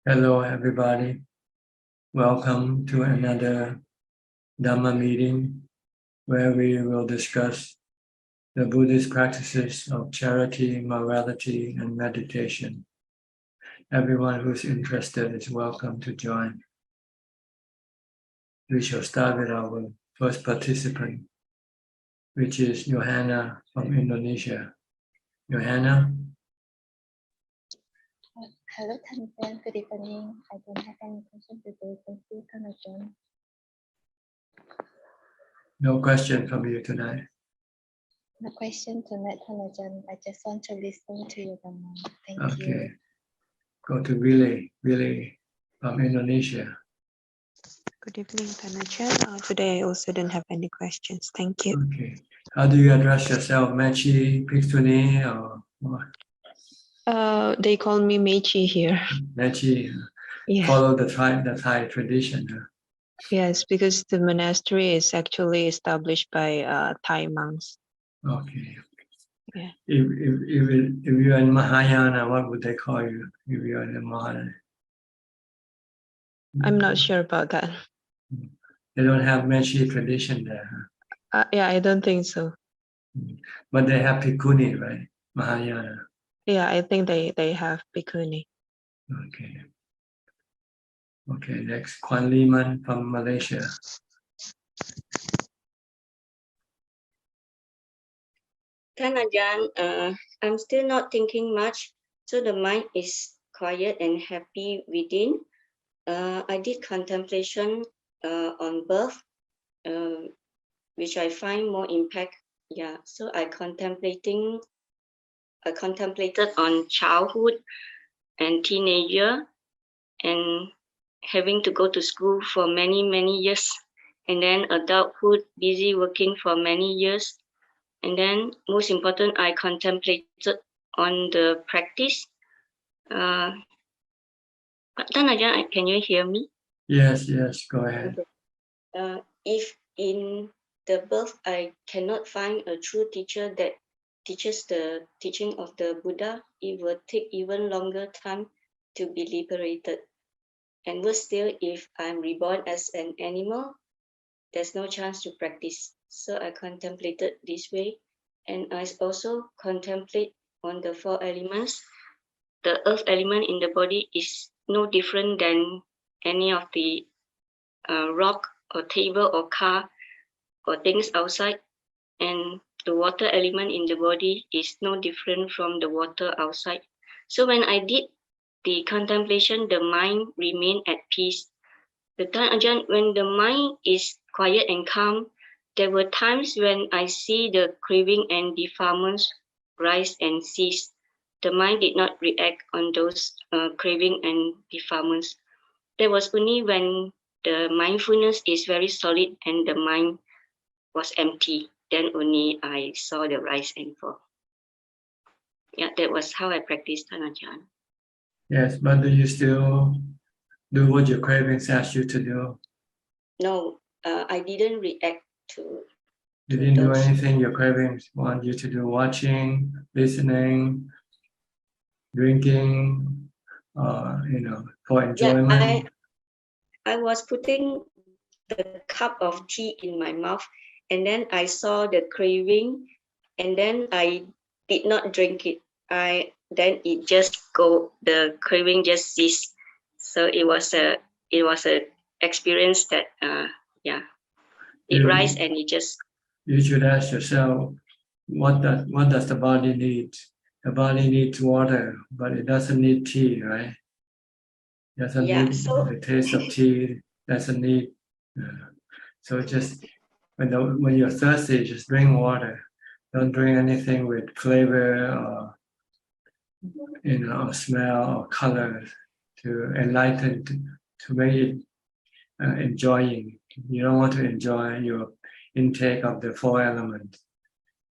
Hello, everybody. Welcome to another Dhamma meeting where we will discuss the Buddhist practices of charity, morality, and meditation. Everyone who's interested is welcome to join. We shall start with our first participant, which is Johanna from Indonesia. Johanna? Hello, Tanjan. Good evening. I don't have any question today. Thank you, Tanjan. No question from you tonight. No question tonight, Tanjan. I just want to listen to your Dhamma. Thank you. Okay. Go to Billy from Indonesia. Good evening, Tanajan. Today I also don't have any questions. Thank you. Okay. How do you address yourself? Mechi, Pixuni, or what? They call me Mechi here. Mechi. Yeah. Follow the Thai tradition. Huh? Yes, because the monastery is actually established by Thai monks. Okay. Yeah. If you're in Mahayana, what would they call you? If you're in the Mahayana, I'm not sure about that. they don't have Mechi tradition there. Huh? Yeah, I don't think so. But they have Pikuni, right? Mahayana. Yeah, I think they have Bhikkhuni. Okay. Okay, next, Kwan Liman from Malaysia. Ajahn, I'm still not thinking much, so the mind is quiet and happy within. I did contemplation on birth, which I find more impact. Yeah, so I contemplated on childhood and teenager, and having to go to school for many years, and then adulthood, busy working for many years. And then, most important, I contemplated on the practice. Ajahn, can you hear me? Yes, go ahead. Okay. If in the birth I cannot find a true teacher that teaches the teaching of the Buddha, it will take even longer time to be liberated. And worse still, if I'm reborn as an animal, there's no chance to practice. So I contemplated this way. And I also contemplate on the 4 elements. The earth element in the body is no different than any of the rock or table or car or things outside. And the water element in the body is no different from the water outside. So when I did the contemplation, the mind remained at peace. The time, Ajahn, when the mind is quiet and calm, there were times when I see the craving and defilements rise and cease. The mind did not react on those craving and defilements. There was only when the mindfulness is very solid and the mind was empty, then only I saw the rise and fall. Yeah, that was how I practiced, Ajahn. Yes, but do you still do what your cravings ask you to do? No, I didn't react to. You didn't do anything your cravings want you to do, watching, listening, drinking, for enjoyment. Yeah, I was putting the cup of tea in my mouth, and then I saw the craving, and then I did not drink it. Then it just the craving just ceased. So it was a experience that it rise and it just. You should ask yourself, what does the body need? The body needs water, but it doesn't need tea, right? It doesn't need the taste of tea. Doesn't need. So just when you're thirsty, just drink water. Don't drink anything with flavor or or smell or color to enlighten, to make it enjoying. You don't want to enjoy your intake of the 4 elements.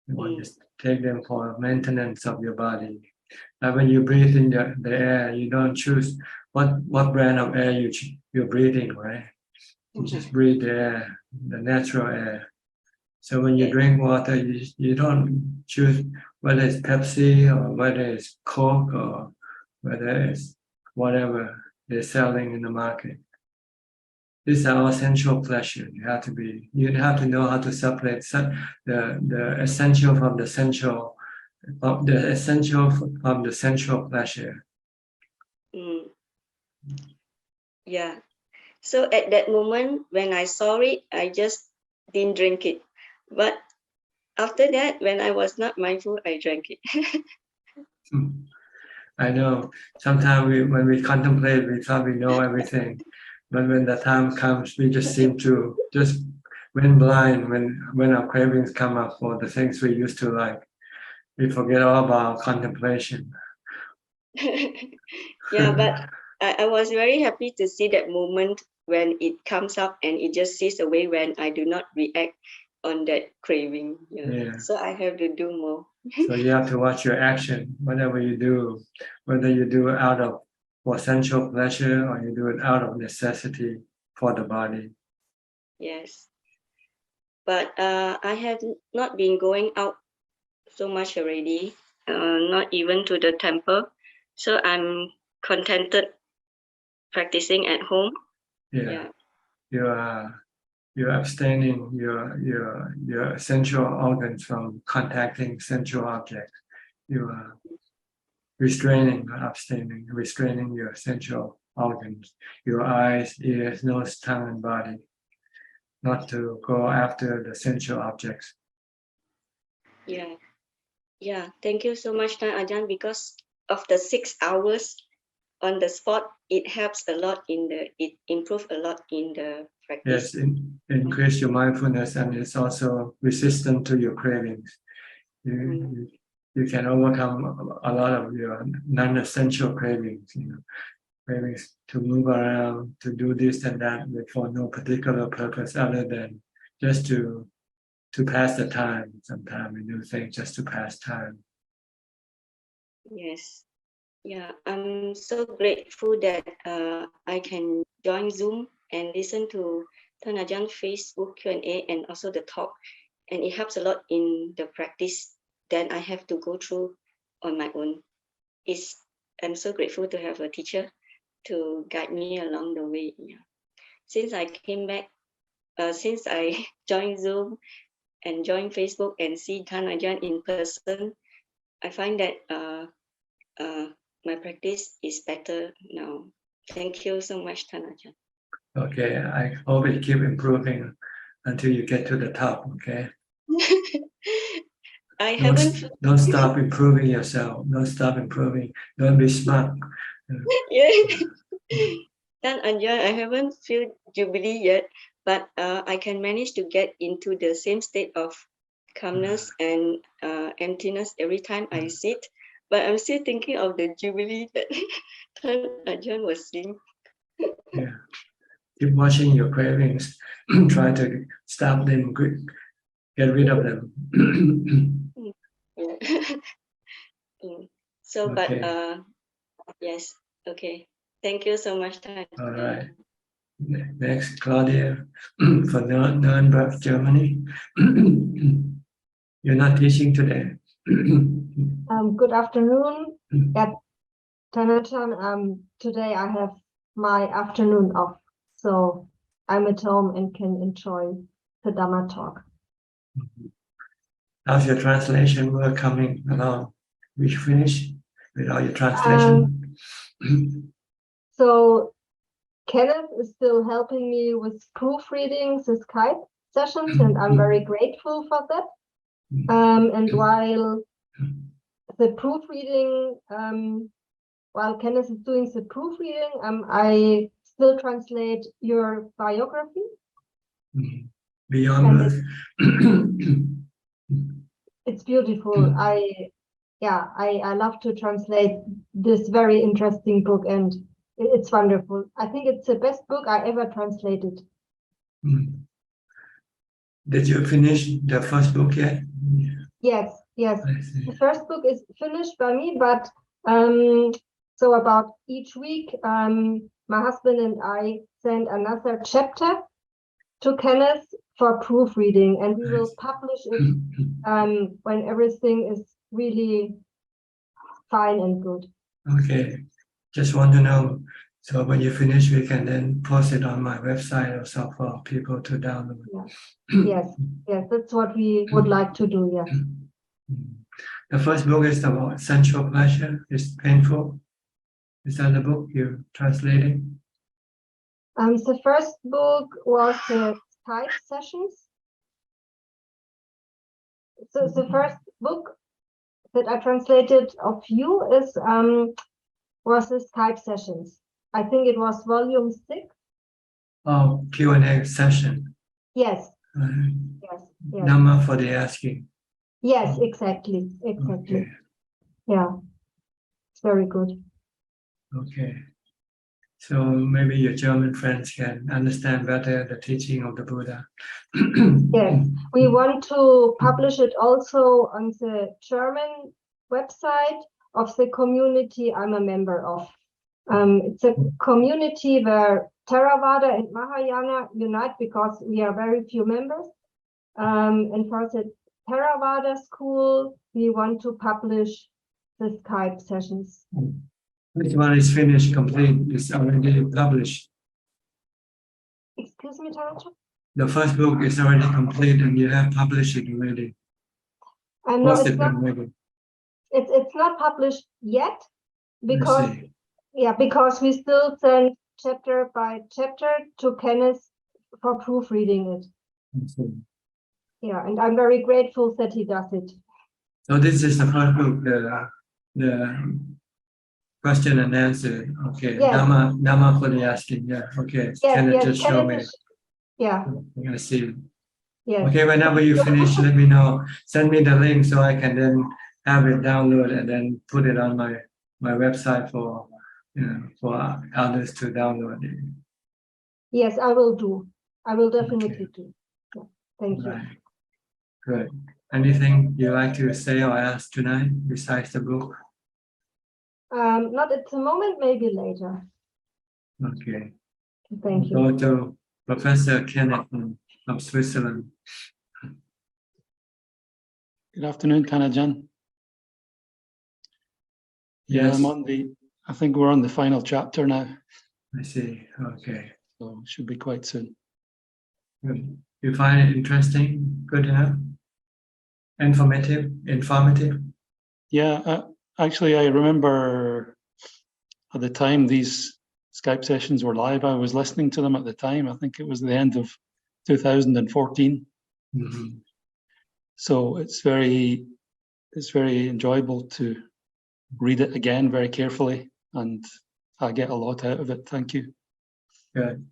You want to take them for maintenance of your body. And when you breathe in the air, you don't choose what brand of air you're breathing, right? You just breathe the air, the natural air. So when you drink water, you don't choose whether it's Pepsi or whether it's Coke or whether it's whatever. they're selling in the market. These are all sensual pleasure. You have to know how to separate the essential from the sensual, from the sensual pleasure. Yeah. So at that moment when I saw it, I just didn't drink it. But after that, when I was not mindful, I drank it. I know. Sometimes when we contemplate, we thought we know everything. But when the time comes, we just seem to just went blind when our cravings come up for the things we used to like. We forget all about contemplation. Yeah, but I was very happy to see that moment when it comes up and it just sees away when I do not react on that craving. Yeah. So I have to do more. So you have to watch your action, whatever you do, whether you do it out of for sensual pleasure or you do it out of necessity for the body. Yes. But I have not been going out so much already, not even to the temple. So I'm contented practicing at home. Yeah. You're abstaining your sensual organs from contacting sensual objects. You are restraining, abstaining, restraining your sensual organs, your eyes, ears, nose, tongue, and body, not to go after the sensual objects. Yeah. Thank you so much, Ajahn, because of the 6 hours on the spot, it helps a lot it improves a lot in the practice. Yes, increase your mindfulness, and it's also resistant to your cravings. You can overcome a lot of your non-essential cravings, cravings to move around, to do this and that for no particular purpose other than just to pass the time. Sometimes we do things just to pass time. Yes. Yeah, I'm so grateful that I can join Zoom and listen to Ajahn Facebook Q&A and also the talk. And it helps a lot in the practice that I have to go through on my own. I'm so grateful to have a teacher to guide me along the way. Yeah. Since I came back, since I joined Zoom and joined Facebook and see Ajahn in person, I find that my practice is better now. Thank you so much, Ajahn. Okay, I hope it keep improving until you get to the top. Okay. Don't stop improving yourself. Don't stop improving. Don't be smart. Yeah. Ajahn, I haven't feel Jubilee yet, but I can manage to get into the same state of calmness and emptiness every time I sit. But I'm still thinking of the Jubilee that Ajahn was saying. Yeah. Keep watching your cravings. Try to stop them. Get rid of them. So, okay. But yes, okay. Thank you so much. All right. Next, Claudia for Nuremberg, Germany. You're not teaching today. Good afternoon, at Ajahn. Today I have my afternoon off, so I'm at home and can enjoy the Dhamma talk. How's your translation work coming along? We finished with all your translation? So Kenneth is still helping me with proofreading the Skype sessions, and I'm very grateful for that. And while the proofreading, while Kenneth is doing the proofreading, I still translate your biography. Beyond it's beautiful. I love to translate this very interesting book, and it's wonderful. I think it's the best book I ever translated. Did you finish the first book yet? Yes. The first book is finished by me, but so about each week, my husband and I send another chapter to Kenneth for proofreading, and we will publish it when everything is really fine and good. Okay, just want to know, So when you finish, we can then post it on my website also for people to download. Yes, that's what we would like to do. Yes. The first book is about sensual pleasure. It's painful. Is that the book you're translating? The first book was the Skype sessions. So the first book that I translated of you is was the Skype sessions. I think it was volume 6. Oh, Q&A session. Yes. Uh, Yes. Dhamma for the asking. Yes, exactly. Okay. Yeah. It's very good. Okay. So maybe your German friends can understand better the teaching of the Buddha. Yes. We want to publish it also on the German website of the community I'm a member of. It's a community where Theravada and Mahayana unite because we are very few members. And for the Theravada school, we want to publish the Skype sessions. This one is finished, complete, it's already published. Excuse me, Taracha? The first book is already complete and you have published it already. No, it's not published yet because because we still send chapter by chapter to Kenneth for proofreading it. Yeah, and I'm very grateful that he does it. So this is the first book, the question and answer. Okay, yes. Dhamma for the asking. Yeah, okay. Yes, just show me? Yeah. I'm gonna see. Yes. Okay, whenever you finish, let me know. Send me the link so I can then have it download and then put it on my website for others to download it. Yes, I will do. I will definitely do. Yeah. Thank you. Good. Anything you like to say or ask tonight besides the book? Not at the moment, maybe later. Okay. Thank you. Go to Professor Kenneth from Switzerland. Good afternoon, Ajahn. Yes. I think we're on the final chapter now. I see. Okay. So it should be quite soon. Good. You find it interesting? Good enough? Informative? Yeah, actually, I remember at the time these Skype sessions were live. I was listening to them at the time. I think it was the end of 2014. Mm-hmm. So it's very enjoyable to read it again very carefully, and I get a lot out of it. Thank you. Good.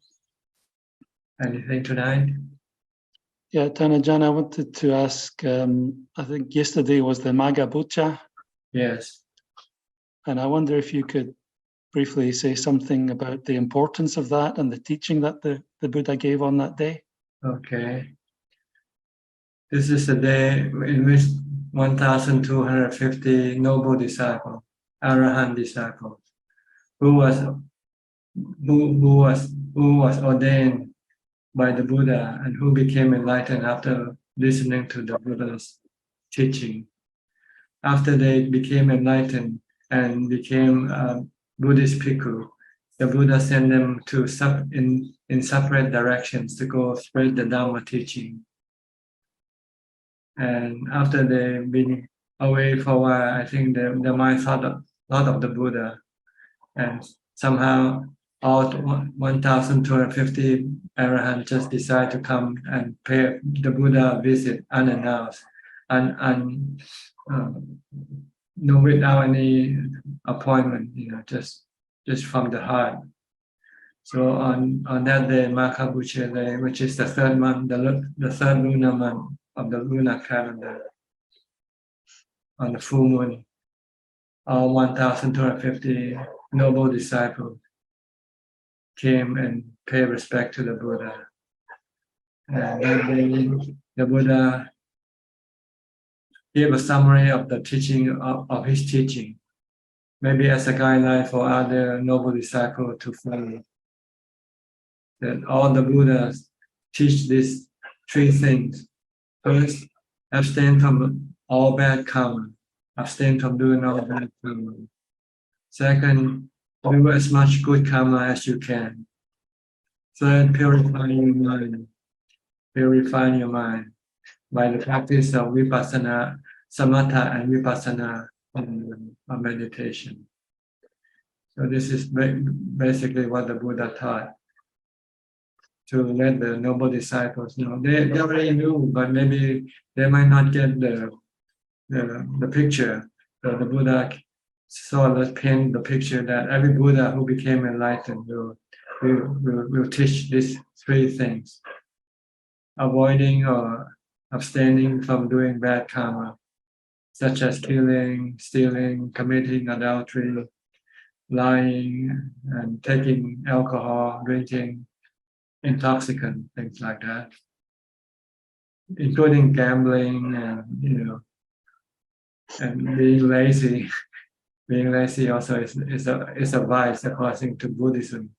Anything tonight? Yeah, Ajahn, I wanted to ask, I think yesterday was the Magga Buddha. Yes. And I wonder if you could briefly say something about the importance of that and the teaching that the Buddha gave on that day. Okay. This is the day in which 1,250 noble disciples, Arahant disciples, who was ordained by the Buddha and who became enlightened after listening to the Buddha's teaching. After they became enlightened and became Buddhist bhikkhu, the Buddha sent them to in separate directions to go spread the Dhamma teaching. And after they've been away for a while, I think the mind thought of the Buddha, and somehow all 1,250 Arahants just decide to come and pay the Buddha a visit unannounced, and without any appointment, just from the heart. So on that day, Magga Buddha Day, which is the third month, the third lunar month of the lunar calendar, on the full moon, all 1,250 noble disciples came and paid respect to the Buddha. And then the Buddha gave a summary of the teaching of his teaching, maybe as a guideline for other noble disciples to follow. That all the Buddhas teach these three things. First, abstain from all bad karma. Abstain from doing all bad karma. Second, do as much good karma as you can. Third, purify your mind. Purify your mind by the practice of vipassana, samatha, and vipassana meditation. So this is basically what the Buddha taught, to let the noble disciples know. They already knew, but maybe they might not get the picture. So the Buddha sort of paint the picture that every Buddha who became enlightened will teach these three things: avoiding or abstaining from doing bad karma, such as killing, stealing, committing adultery, lying, and taking alcohol, drinking intoxicant, things like that, including gambling and and being lazy. Being lazy also is a vice according to Buddhism,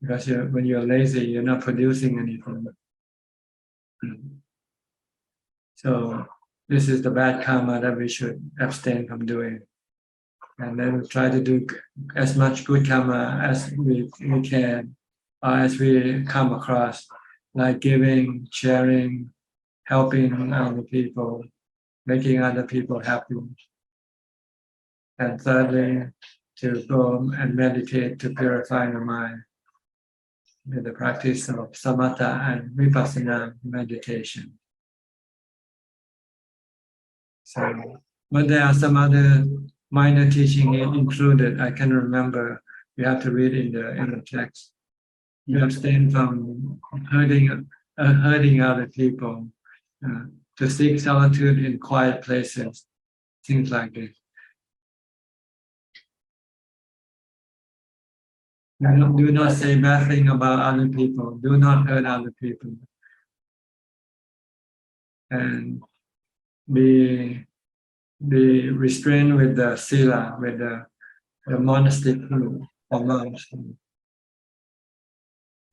because when you're lazy, you're not producing anything. So this is the bad karma that we should abstain from doing, and then try to do as much good karma as we can, or as we come across, like giving, sharing, helping other people, making other people happy. And thirdly, to go and meditate to purify the mind with the practice of samatha and vipassana meditation. So, but there are some other minor teaching included. I can remember. You have to read in the text. You abstain from hurting other people, to seek solitude in quiet places, things like this. Do not say bad thing about other people. Do not hurt other people. And be restrained with the sila, with the monastic rule or monks.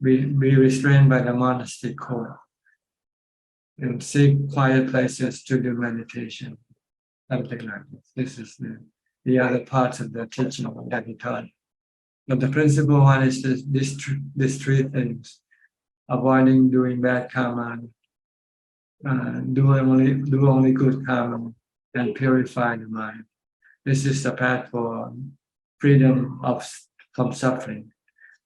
Be restrained by the monastic code. And seek quiet places to do meditation. Something like this. This is the other parts of the teaching that he taught. But the principal one is these three things: avoiding doing bad karma, do only good karma, and purify the mind. This is the path for freedom from suffering.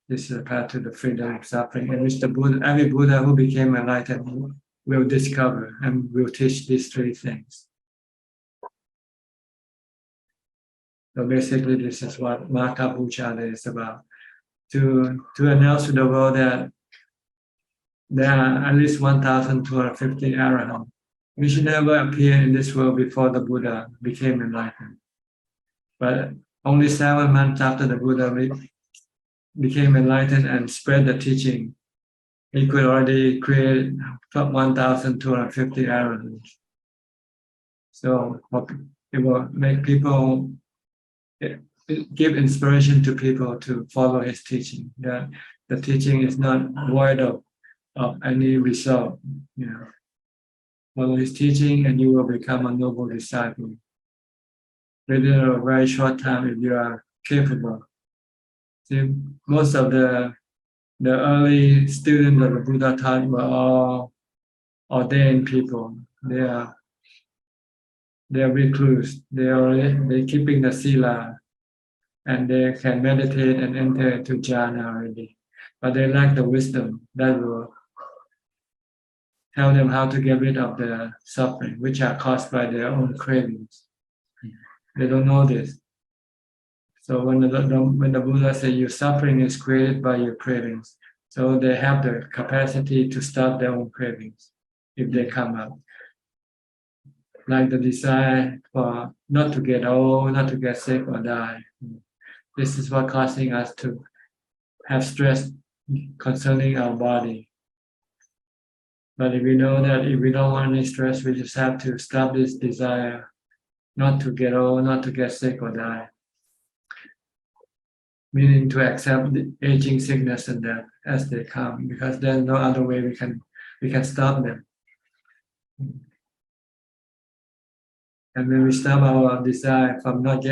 This is the path to the freedom of suffering, in which every Buddha who became enlightened will discover and will teach these three things. So basically, this is what Maka Bhuchada is about: to announce to the world that there are at least 1,250 arahants, which never appeared in this world before the Buddha became enlightened. But only 7 months after the Buddha became enlightened and spread the teaching, he could already create 1,250 arahants. So it will make people, give inspiration to people to follow his teaching. That the teaching is not void of any result. Follow his teaching and you will become a noble disciple within a very short time if you are capable. See, most of the early students of the Buddha taught were all ordained people. They are recluse. They're keeping the sila, and they can meditate and enter into jhana already. But they lack the wisdom that will tell them how to get rid of the suffering, which are caused by their own cravings. They don't know this. So when the Buddha says your suffering is created by your cravings, so they have the capacity to stop their own cravings if they come up. Like the desire for not to get old, not to get sick or die. This is what causing us to have stress concerning our body. But if we know that if we don't want any stress, we just have to stop this desire not to get old, not to get sick or die. Meaning to accept the aging, sickness, and death as they come, because there's no other way we can stop them. And when we stop our desire from not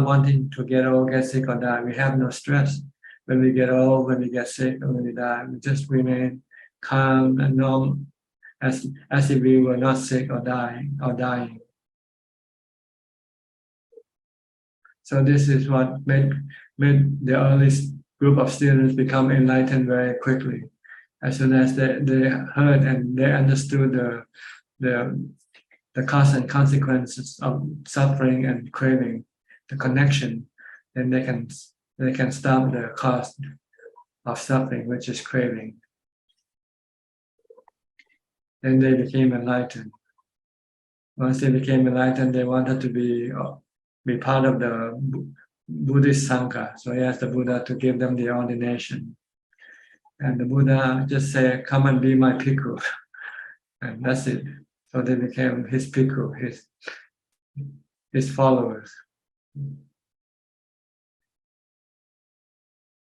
wanting to get old, get sick or die, we have no stress. When we get old, when we get sick, or when we die, we just remain calm and normal, as if we were not sick or dying. So this is what made the earliest group of students become enlightened very quickly. As soon as they heard and they understood the cause and consequences of suffering and craving, the connection, then they can stop the cause of suffering, which is craving. Then they became enlightened. Once they became enlightened, they wanted to be part of the Buddhist Sangha. So he asked the Buddha to give them the ordination. And the Buddha just said, "Come and be my bhikkhu." And that's it. So they became his bhikkhu, his followers.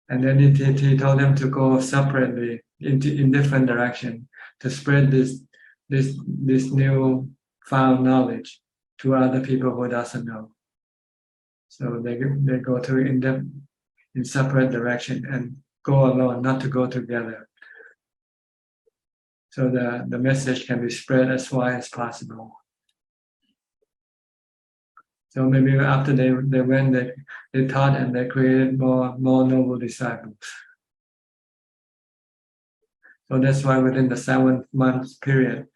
And then he told them to go separately in different direction to spread this new found knowledge to other people who doesn't know. So they go to in separate direction and go alone, not to go together. So the message can be spread as wide as possible. So maybe after they went, they taught and they created more noble disciples. So that's why within the 7 months period,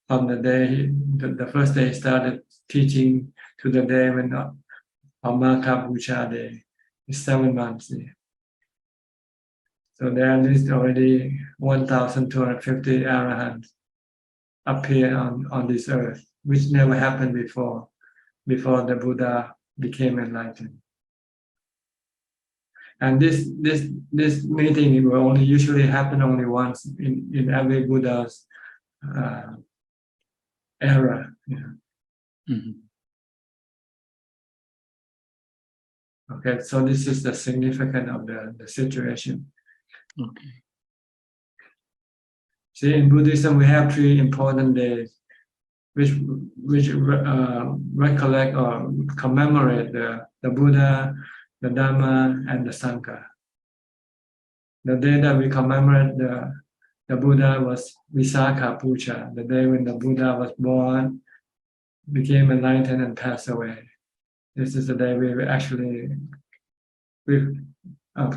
from the day the first day he started teaching to the day when Amaka Puja Day, is 7 months. So there are at least already 1,250 arahants appear on this earth, which never happened before the Buddha became enlightened. And this meeting will only usually happen only once in every Buddha's era. Mm-hmm. Okay, so this is the significance of the situation. Okay. See, in Buddhism, we have 3 important days which recollect or commemorate the Buddha, the Dhamma, and the Sangha. The day that we commemorate the Buddha was Visakha Puja, the day when the Buddha was born, became enlightened, and passed away. This is the day we're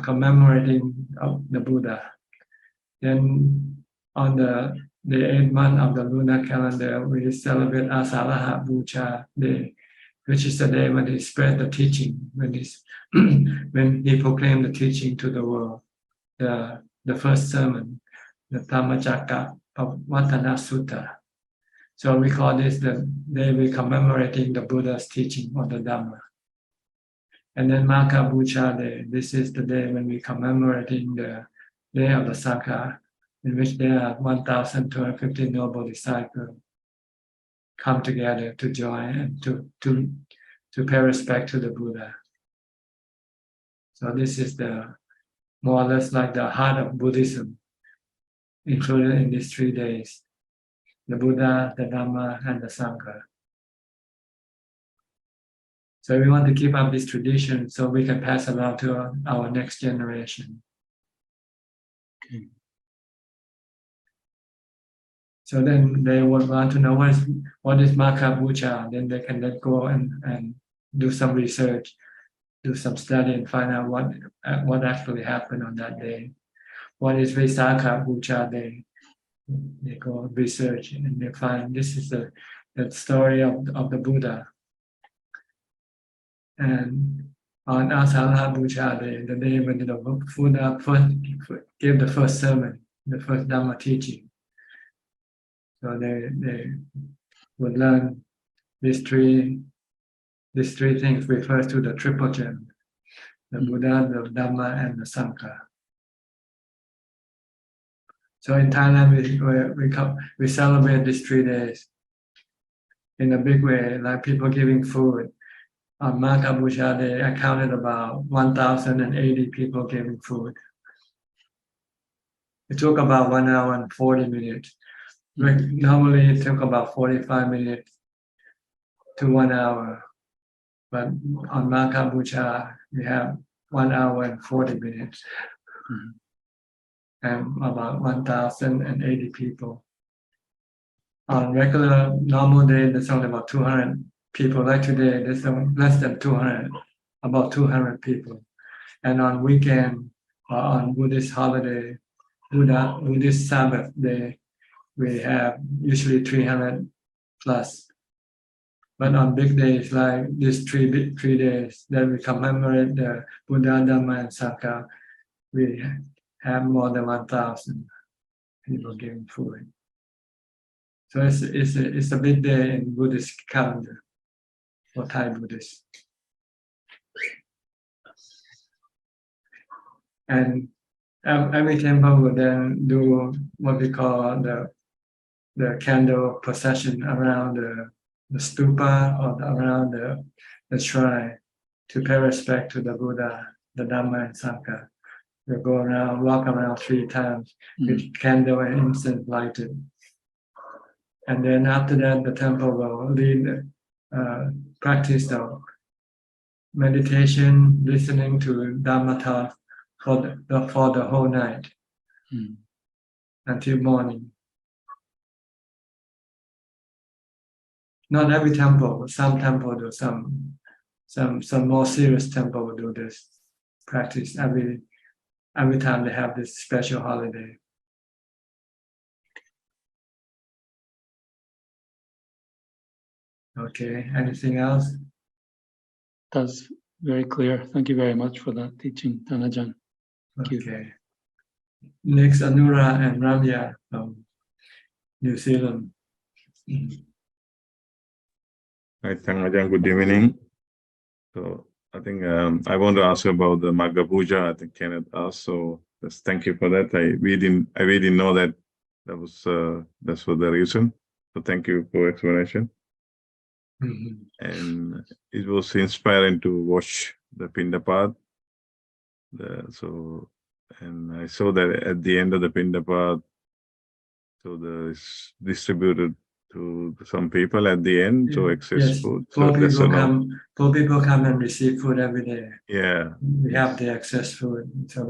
commemorating of the Buddha. Then on the 8th month of the lunar calendar, we celebrate Asaraha Puja Day, which is the day when he spread the teaching, when he proclaimed the teaching to the world, the first sermon, the Dhammacakka of Wat Yannasangwararam. So we call this the day we're commemorating the Buddha's teaching or the Dhamma. And then Magha Puja Day, this is the day when we're commemorating the day of the Sangha, in which there are 1,250 noble disciples come together to join and to pay respect to the Buddha. So this is the more or less like the heart of Buddhism, included in these 3 days: the Buddha, the Dhamma, and the Sangha. So we want to keep up this tradition so we can pass it on to our next generation. Okay. So then they would want to know what is Magha Puja. Then they can then go and do some research, do some study, and find out what actually happened on that day. What is Visakha Puja Day? They go research and they find this is the story of the Buddha. And on Asaraha Puja Day, the day when the Buddha first gave the first sermon, the first Dhamma teaching. So they would learn these three things refers to the triple gem: the Buddha, the Dhamma, and the Sangha. So in Thailand, we celebrate these 3 days in a big way, like people giving food. On Magha Puja Day, I counted about 1,080 people giving food. It took about 1 hour and 40 minutes. Normally it took about 45 minutes to 1 hour. But on Magha Bhuja, we have 1 hour and 40 minutes. And about 1,080 people. On regular normal day, there's only about 200 people. Like today, there's less than 200, about 200 people. And on weekend or on Buddhist holiday, Buddhist Sabbath day, we have usually 300 plus. But on big days like these three days that we commemorate the Buddha, Dhamma, and Sangha, we have more than 1,000 people giving food. So it's a big day in Buddhist calendar for Thai Buddhists. And every temple will then do what we call the candle procession around the stupa or around the shrine to pay respect to the Buddha, the Dhamma, and Sangha. We'll go around, walk around 3 times with candle and incense lighted. And then after that, the temple will lead practice of meditation, listening to Dhamma talk for the whole night until morning. Not every temple, some temple do, some more serious temple will do this practice every time they have this special holiday. Okay, anything else? That's very clear. Thank you very much for that teaching, Ajahn. Thank you. Okay. Next, Anura and Ramya from New Zealand. Hi, Ajahn. Good evening. So I think I want to ask about the Magha Puja. I think Kenneth asked. So just thank you for that. I really didn't know that that's for the reason. So thank you for explanation. And it was inspiring to watch the Pindapat. And I saw that at the end of the Pindapat, so it's distributed to some people at the end, so excess food. So Poor people come and receive food every day. Yeah. We have the excess food, so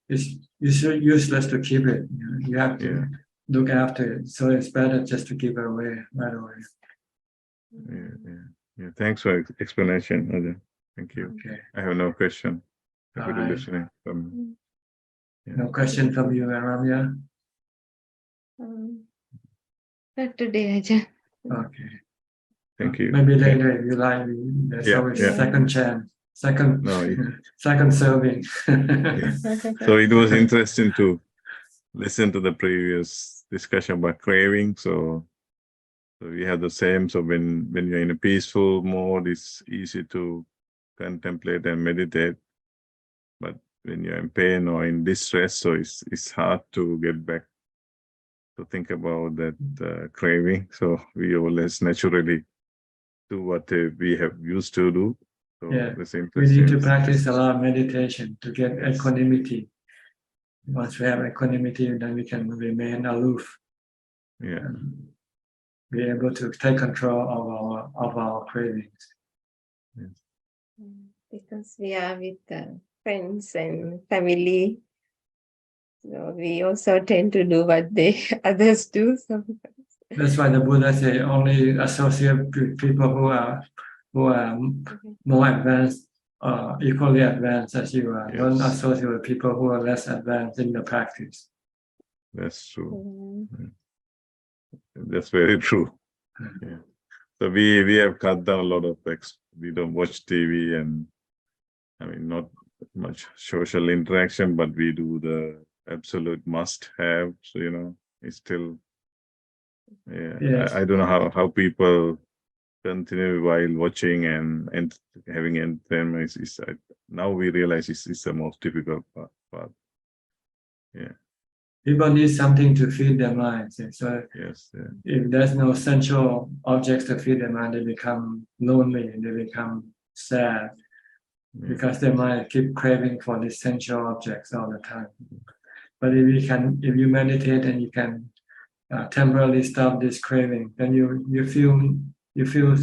it's useless to keep it. You have to look after it. So it's better just to give it away right away. Yeah. Thanks for explanation, Ajahn. Thank you. Okay. I have no question. Happy to Alright. listening from. No question from you, Ramya? Not today, Ajahn. Okay. Thank you. Maybe later if you like. There's always second chance, second serving. So it was interesting to listen to the previous discussion about craving. So we have the same. So when you're in a peaceful mode, it's easy to contemplate and meditate. But when you're in pain or in distress, so it's hard to get back to think about that craving. So we always naturally do what we have used to do. So we need to practice a lot of meditation to get equanimity. Once we have equanimity, then we can remain aloof. Yeah. Be able to take control of our cravings. Yes. Because we are with friends and family, so we also tend to do what others do sometimes. That's why the Buddha said only associate with people who are more advanced, equally advanced as you are. Don't associate with people who are less advanced in the practice. That's true. That's very true. Yeah. So we have cut down a lot of we don't watch TV and I mean not much social interaction, but we do the absolute must have. So it's still I don't know how people continue while watching and having entertainment. Now we realize it's the most difficult part. Yeah. People need something to feed their minds. So if there's no central objects to feed their mind, they become lonely, they become sad, because they might keep craving for these central objects all the time. But if you meditate and you can temporarily stop this craving, then you feel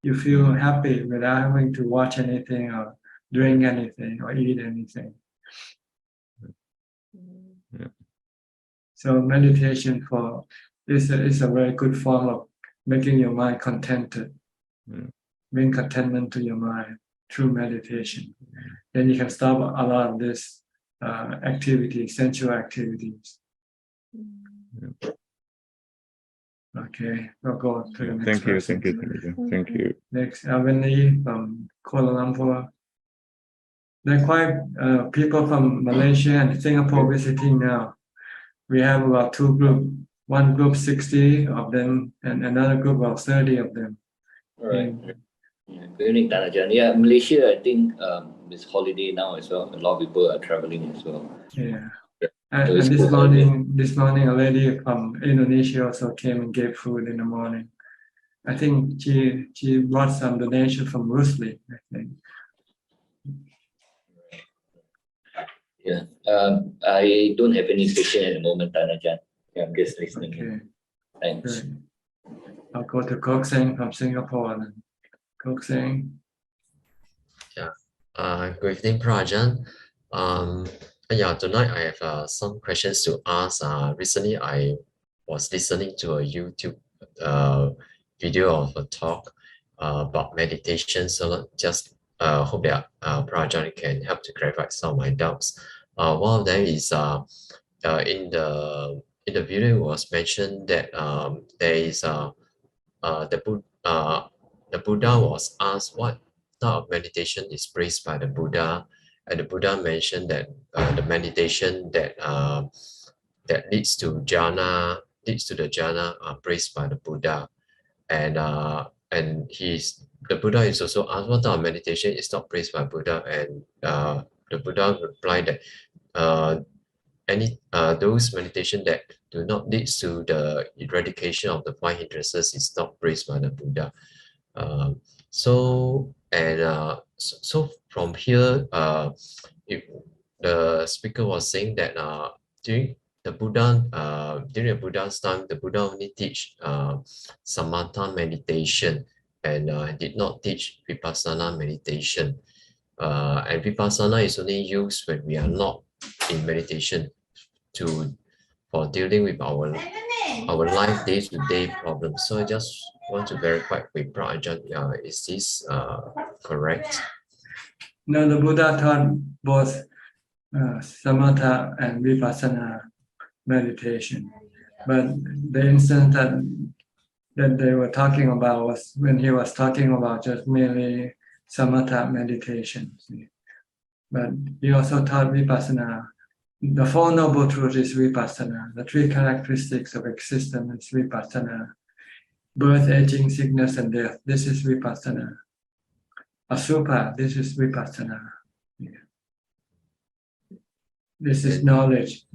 You feel happy without having to watch anything or drink anything or eat anything. So meditation is a very good form of making your mind contented, bring contentment to your mind through meditation. Then you can stop a lot of this activities, sensual activities. Okay, we'll go to the next Thank you, person. thank you. Next, Avani from Kuala Lumpur. There are quite people from Malaysia and Singapore visiting now. We have about two groups. One group 60 of them and another group of 30 of them. All right. Good evening, Ajahn. Yeah, Malaysia, I think it's holiday now as well. A lot of people are traveling as well. Yeah. So And this morning, a lady from Indonesia also came and gave food in the morning. I think she brought some donation from Rusli, I think. Yeah, I don't have any question at the moment, Ajahn. Yeah, I'm just listening. Okay. Thanks. Good. I'll go to Kok Seng from Singapore. Then. Kok Seng. Yeah. Good evening, Ajahn. Yeah, tonight I have some questions to ask. Recently, I was listening to a YouTube video of a talk about meditation. So just hope that Ajahn can help to clarify some of my doubts. One of them is in the video was mentioned that there is the Buddha was asked what type of meditation is praised by the Buddha, and the Buddha mentioned that the meditation that that leads to the jhana are praised by the Buddha, and the Buddha is also asked what type of meditation is not praised by Buddha, and the Buddha replied that those meditation that do not lead to the eradication of the five hindrances is not praised by the Buddha. So from here, the speaker was saying that during the Buddha's time, the Buddha only teach samatha meditation and did not teach vipassana meditation. And vipassana is only used when we are not in meditation for dealing with our life day-to-day problems. So I just want to verify with Ajahn, is this correct? No, the Buddha taught both samatha and vipassana meditation, but the instance that they were talking about was when he was talking about just merely samatha meditation. But he also taught vipassana. The Four Noble Truths is vipassana. The three characteristics of existence is vipassana. Birth, aging, sickness, and death. This is vipassana. Asubha, this is vipassana. Yeah. This is knowledge.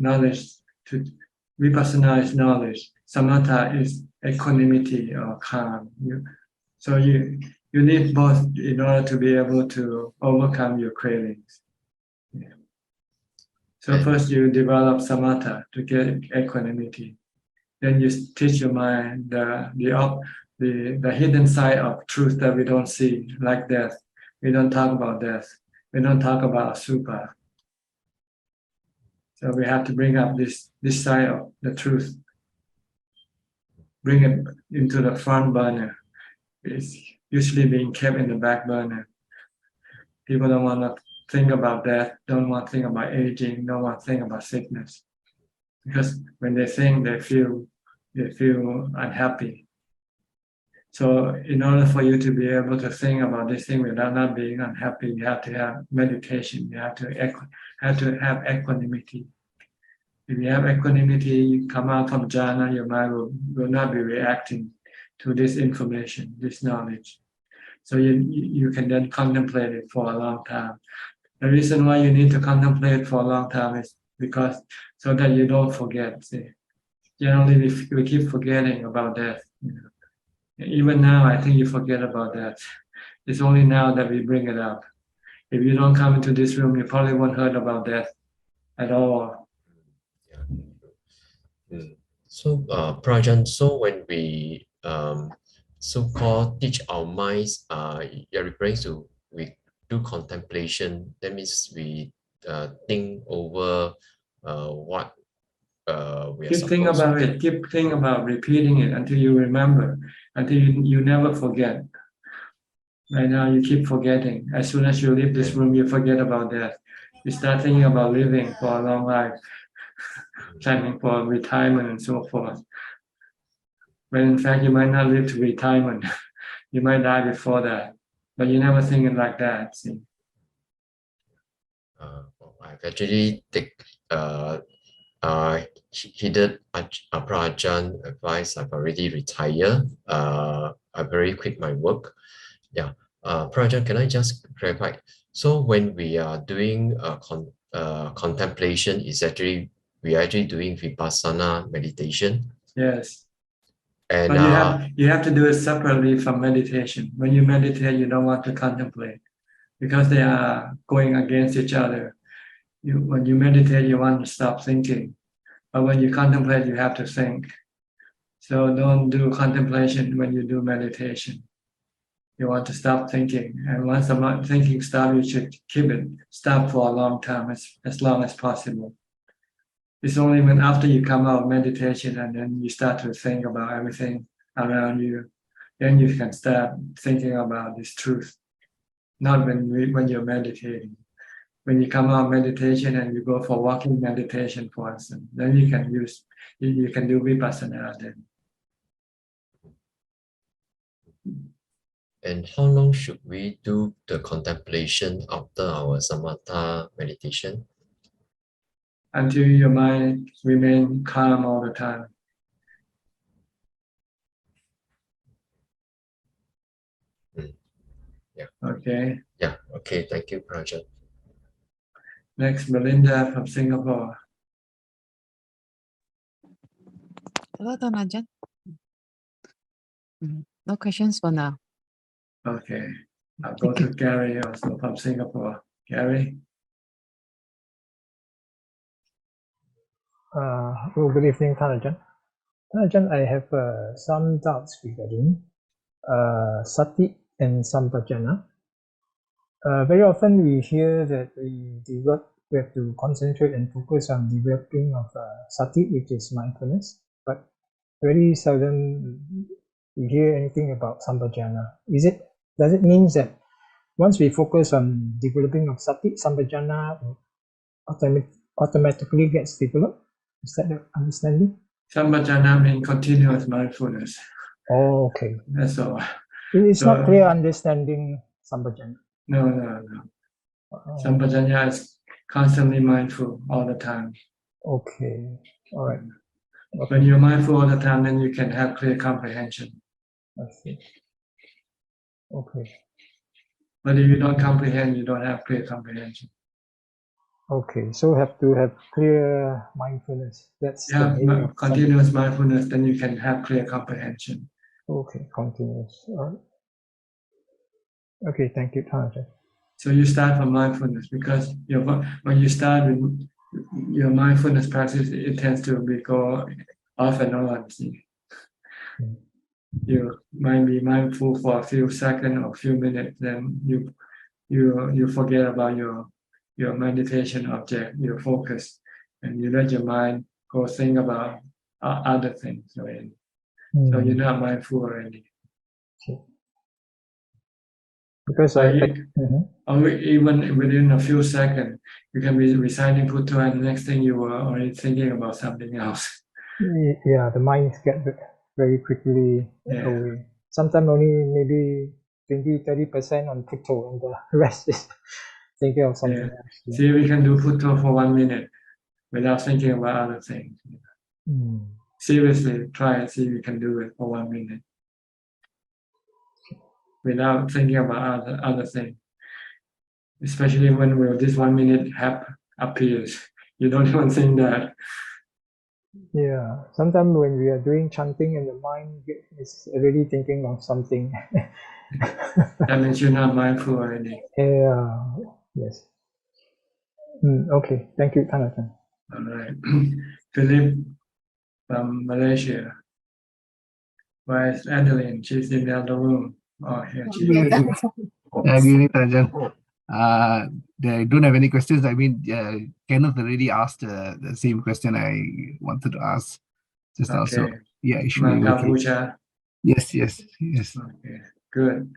Vipassana is knowledge. Samatha is equanimity or calm. So you need both in order to be able to overcome your cravings. Yeah. So first you develop samatha to get equanimity. Then you teach your mind the hidden side of truth that we don't see, like death. We don't talk about death. We don't talk about asubha. So we have to bring up this side of the truth. Bring it into the front burner. It's usually being kept in the back burner. People don't want to think about death, don't want to think about aging, don't want to think about sickness. Because when they think, they feel unhappy. So in order for you to be able to think about this thing without not being unhappy, you have to have meditation. You have to have equanimity. If you have equanimity, you come out from jhana, your mind will not be reacting to this information, this knowledge. So you can then contemplate it for a long time. The reason why you need to contemplate for a long time is because so that you don't forget. See, generally we keep forgetting about death. Even now, I think you forget about that. It's only now that we bring it up. If you don't come into this room, you probably won't heard about death at all. So, Ajahn, so when we so-called teach our minds, you're referring to we do contemplation. That means we think over what we are Keep thinking supposed about to. it. Keep thinking about repeating it until you remember, until you never forget. Right now, you keep forgetting. As soon as you leave this room, you forget about that. You start thinking about living for a long life, planning for retirement and so forth. But in fact, you might not live to retirement. You might die before that. But you never think it like that. See? I've actually heeded Ajahn advice. I've already retired. I very quit my work. Yeah. Ajahn, can I just clarify? So when we are doing contemplation, is actually we are actually doing vipassana meditation. Yes. And but you have to do it separately from meditation. When you meditate, you don't want to contemplate because they are going against each other. When you meditate, you want to stop thinking. But when you contemplate, you have to think. So don't do contemplation when you do meditation. You want to stop thinking. And once the thinking stops, you should keep it stop for a long time, as long as possible. It's only when after you come out of meditation and then you start to think about everything around you, then you can start thinking about this truth. Not when you're meditating. When you come out of meditation and you go for walking meditation, for instance, then you can do vipassana then. And how long should we do the contemplation after our samatha meditation? Until your mind remains calm all the time. Yeah. Okay. Yeah. Okay. Thank you, Ajahn. Next, Melinda from Singapore. Hello, Ajahn. No questions for now. Okay. I'll go to Gary also from Singapore. Gary? Well, good evening, Ajahn. Ajahn, I have some doubts regarding sati and sampajana. Very often we hear that we have to concentrate and focus on developing of sati, which is mindfulness, but very seldom we hear anything about sampajana. Does it mean that once we focus on developing of sati, sampajana automatically gets developed? Is that the understanding? Sampajana means continuous mindfulness. Oh, okay. That's all. It's not clear understanding sampajana. No. Sampajana is constantly mindful all the time. Okay. All right. Okay. When you're mindful all the time, then you can have clear comprehension. I see. Okay. But if you don't comprehend, you don't have clear comprehension. Okay, so have to have clear mindfulness. That's the meaning of continuous mindfulness, then you can have clear comprehension. Okay, continuous. All right. Okay, thank you, Ajahn. So you start from mindfulness because when you start with your mindfulness practice, it tends to go off and on. You might be mindful for a few seconds or a few minutes, then you forget about your meditation object, your focus, and you let your mind go think about other things. So you're not mindful already. Okay. Because even within a few seconds, you can be reciting Putto, and the next thing you were already thinking about something else. Yeah, the mind gets very quickly away. Sometimes only maybe 20-30% on Putto, and the rest is thinking of something else. Yeah. See, we can do Putto for 1 minute without thinking about other things. Seriously, try and see if you can do it for 1 minute without thinking about other things. Especially when this 1 minute appears, you don't even think that. Yeah, sometimes when we are doing chanting and the mind is already thinking of something. That means you're not mindful already. Yeah, yes. Okay, thank you, Ajahn. All right. Philip from Malaysia. Where is Adeline? She's in the other room. Oh, here she is. Good evening, Ajahn. I don't have any questions. I mean, Kenneth already asked the same question I wanted to ask just now. So, Okay. yeah, it should be okay. Puja. Yes. Okay, good.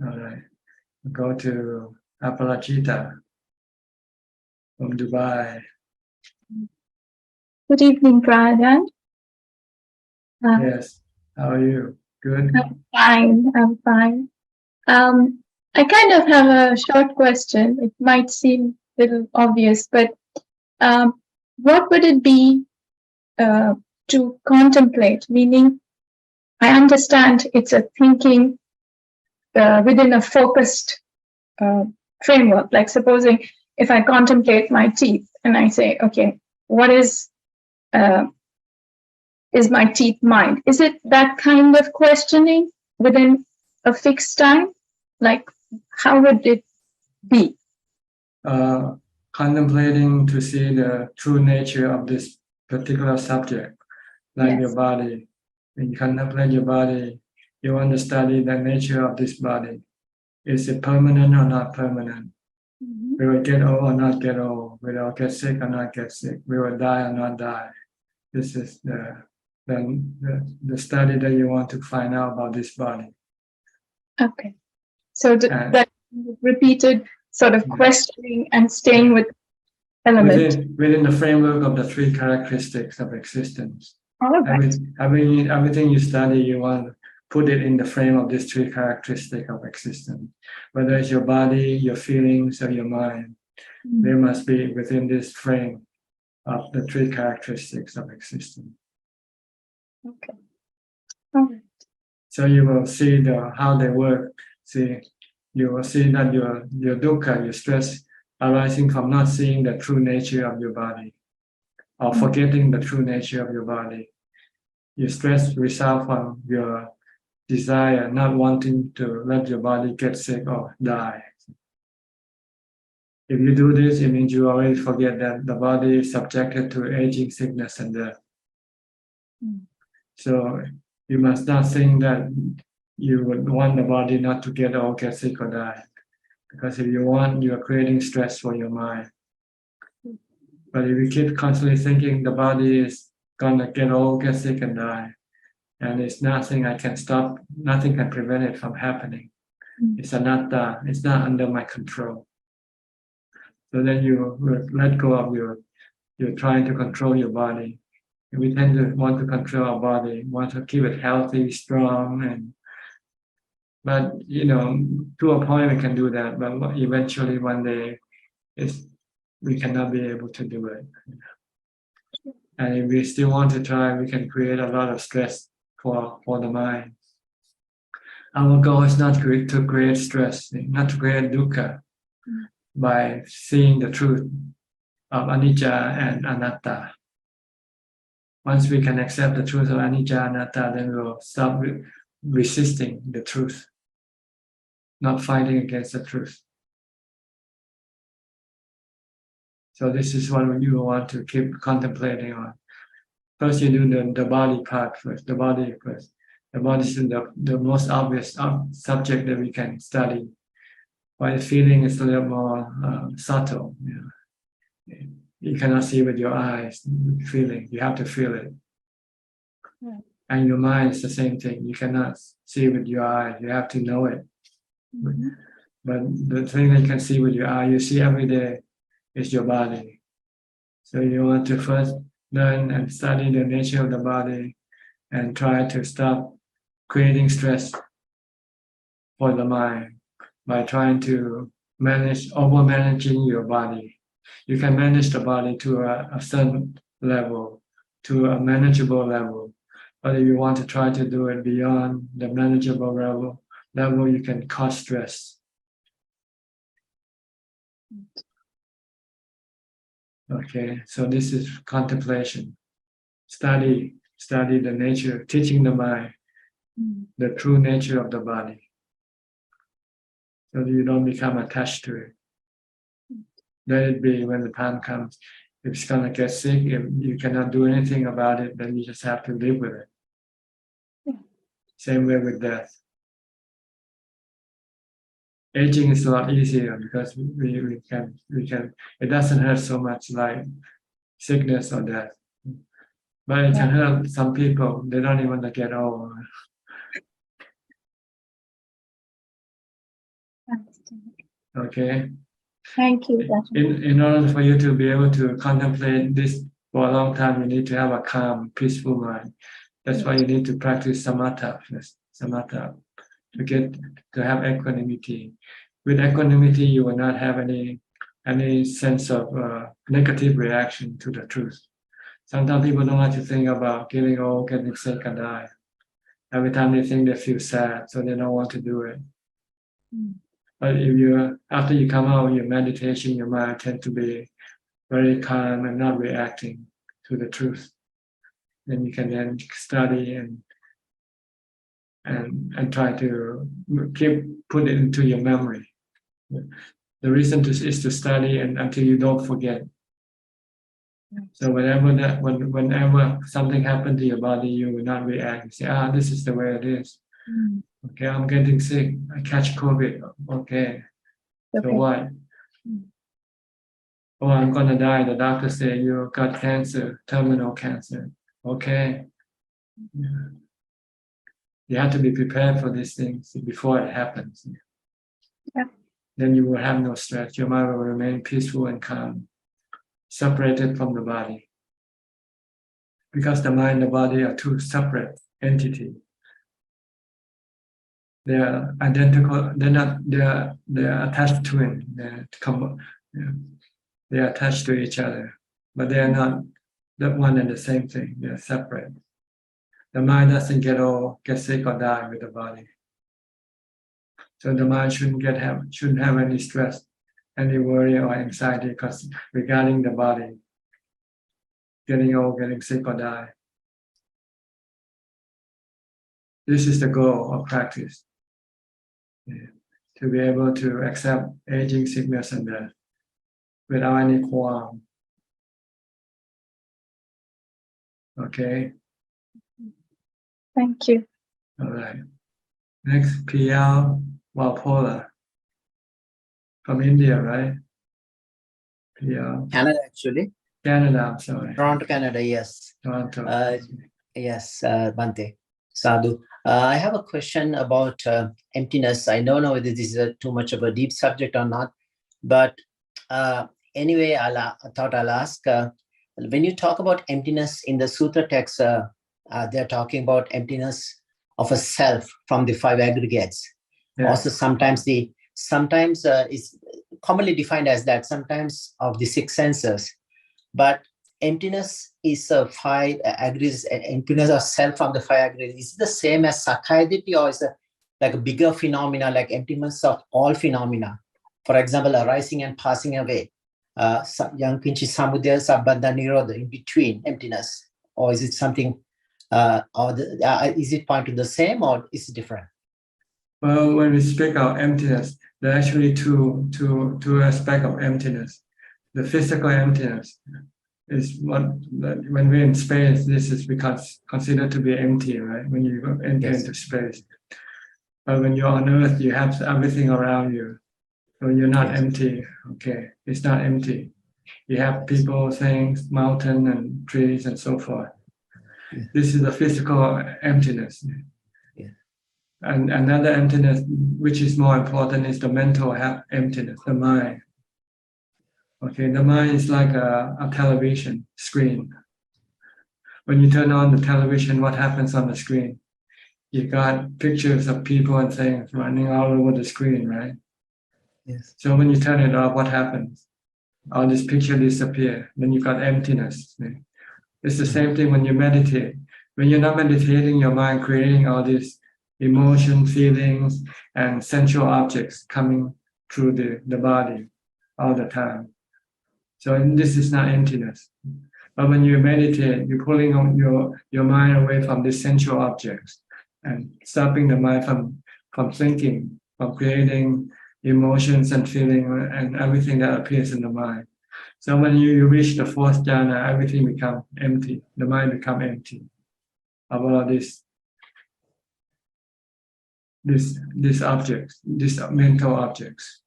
All right. Go to Aparajita from Dubai. Good evening, Ajahn. Yes. How are you? Good? I'm fine. I kind of have a short question. It might seem a little obvious, but what would it be to contemplate? Meaning, I understand it's a thinking within a focused framework. Like supposing if I contemplate my teeth and I say, okay, what is my teeth mind? Is it that kind of questioning within a fixed time? Like, how would it be? Contemplating to see the true nature of this particular subject, like your body. When you contemplate your body, you want to study the nature of this body. Is it permanent or not permanent? Will it get old or not get old? Will it get sick or not get sick? Will it die or not die? This is the study that you want to find out about this body. Okay. So that repeated sort of questioning and staying with element. Within the framework of the three characteristics of existence. All right. Everything you study, you want to put it in the frame of these three characteristics of existence. Whether it's your body, your feelings, or your mind, they must be within this frame of the three characteristics of existence. Okay. All right. So you will see how they work. You will see that your dukkha, your stress, arising from not seeing the true nature of your body, or forgetting the true nature of your body. Your stress results from your desire, not wanting to let your body get sick or die. If you do this, it means you already forget that the body is subjected to aging, sickness, and death. So you must not think that you would want the body not to get old, get sick, or die. Because if you want, you are creating stress for your mind. But if you keep constantly thinking the body is gonna get old, get sick, and die, and it's nothing I can stop, nothing can prevent it from happening. It's anatta, it's not under my control. So then you will let go of you're trying to control your body. And we tend to want to control our body, want to keep it healthy, strong, but to a point we can do that, but eventually one day we cannot be able to do it. And if we still want to try, we can create a lot of stress for the mind. Our goal is not to create stress, not to create dukkha, by seeing the truth of anicca and anatta. Once we can accept the truth of anicca and anatta, then we'll stop resisting the truth, not fighting against the truth. So this is what you want to keep contemplating on. First, you do the body part first, the body first. The body is the most obvious subject that we can study. While feeling is a little more subtle. You cannot see with your eyes, feeling. You have to feel it. And your mind is the same thing. You cannot see with your eyes. You have to know it. But the thing that you can see with your eye, you see every day, is your body. So you want to first learn and study the nature of the body and try to stop creating stress for the mind by trying to over-managing your body. You can manage the body to a certain level, to a manageable level. But if you want to try to do it beyond the manageable level, you can cause stress. Okay, so this is contemplation. Study the nature, teaching the mind the true nature of the body, so that you don't become attached to it. Let it be when the time comes. If it's gonna get sick, if you cannot do anything about it, then you just have to live with it. Same way with death. Aging is a lot easier because we can, it doesn't hurt so much like sickness or death. But it can hurt some people, they don't even want to get old. Okay. Thank you. In order for you to be able to contemplate this for a long time, you need to have a calm, peaceful mind. That's why you need to practice samatha first. Samatha to have equanimity. With equanimity, you will not have any sense of negative reaction to the truth. Sometimes people don't like to think about getting old, getting sick, and die. Every time they think, they feel sad, so they don't want to do it. But if after you come out of your meditation, your mind tends to be very calm and not reacting to the truth. Then you can then study and try to put it into your memory. The reason is to study and until you don't forget. So whenever something happened to your body, you will not react. You say, this is the way it is. Okay, I'm getting sick. I catch COVID. Okay. So what? Oh, I'm gonna die. The doctor say you got cancer, terminal cancer. Okay. You have to be prepared for these things before it happens. Then you will have no stress. Your mind will remain peaceful and calm, separated from the body. Because the mind and the body are two separate entities. They are identical. They're attached to it. They are attached to each other, but they are not the one and the same thing. They are separate. The mind doesn't get sick or die with the body. So the mind shouldn't have any stress, any worry or anxiety regarding the body, getting old, getting sick or die. This is the goal of practice. To be able to accept aging, sickness, and death without any qualm. Okay. Thank you. All right. Next, PL Walpola from India, right? PL. Canada, actually. Canada, I'm sorry. Toronto, Canada, yes. Toronto. Yes, Bhante. Sadhu. I have a question about emptiness. I don't know whether this is too much of a deep subject or not, but anyway, I thought I'll ask. When you talk about emptiness in the sutra text, they're talking about emptiness of a self from the five aggregates. Yeah. Also, sometimes is commonly defined as that. Sometimes of the six senses, but emptiness is a five aggregates. Emptiness of self from the five aggregates. Is it the same as Sakayaditi, or is it like a bigger phenomena, like emptiness of all phenomena? For example, arising and passing away. Yang Kinchi Samudaya Sabbandha Nirodha, in between emptiness, or is it something? Is it pointing to the same, or is it different? Well, when we speak of emptiness, there are actually two aspects of emptiness. The physical emptiness is when we're in space. This is considered to be empty, right? When you enter into space. But when you're on Earth, you have everything around you. So you're not empty. Okay, it's not empty. You have people, things, mountain and trees and so forth. This is the physical emptiness. And another emptiness, which is more important, is the mental emptiness, the mind. Okay, the mind is like a television screen. When you turn on the television, what happens on the screen? You got pictures of people and things running all over the screen, right? Yes. So when you turn it off, what happens? All this picture disappear. Then you got emptiness. It's the same thing when you meditate. When you're not meditating, your mind creating all these emotion, feelings, and sensual objects coming through the body all the time. So this is not emptiness. But when you meditate, you're pulling on your mind away from these sensual objects and stopping the mind from thinking, from creating emotions and feeling and everything that appears in the mind. So when you reach the fourth jhana, everything becomes empty. The mind becomes empty of all this these objects, these mental objects.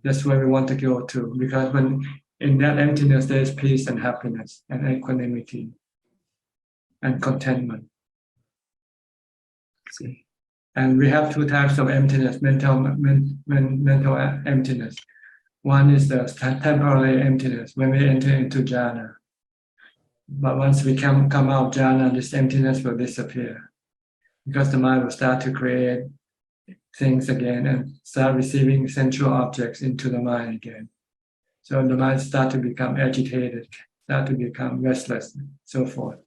That's where we want to go to, because when in that emptiness there is peace and happiness and equanimity and contentment. See, and we have two types of emptiness: mental emptiness. One is the temporary emptiness when we enter into jhana. But once we come out of jhana, this emptiness will disappear, because the mind will start to create things again and start receiving sensual objects into the mind again. So the mind start to become agitated, start to become restless, so forth.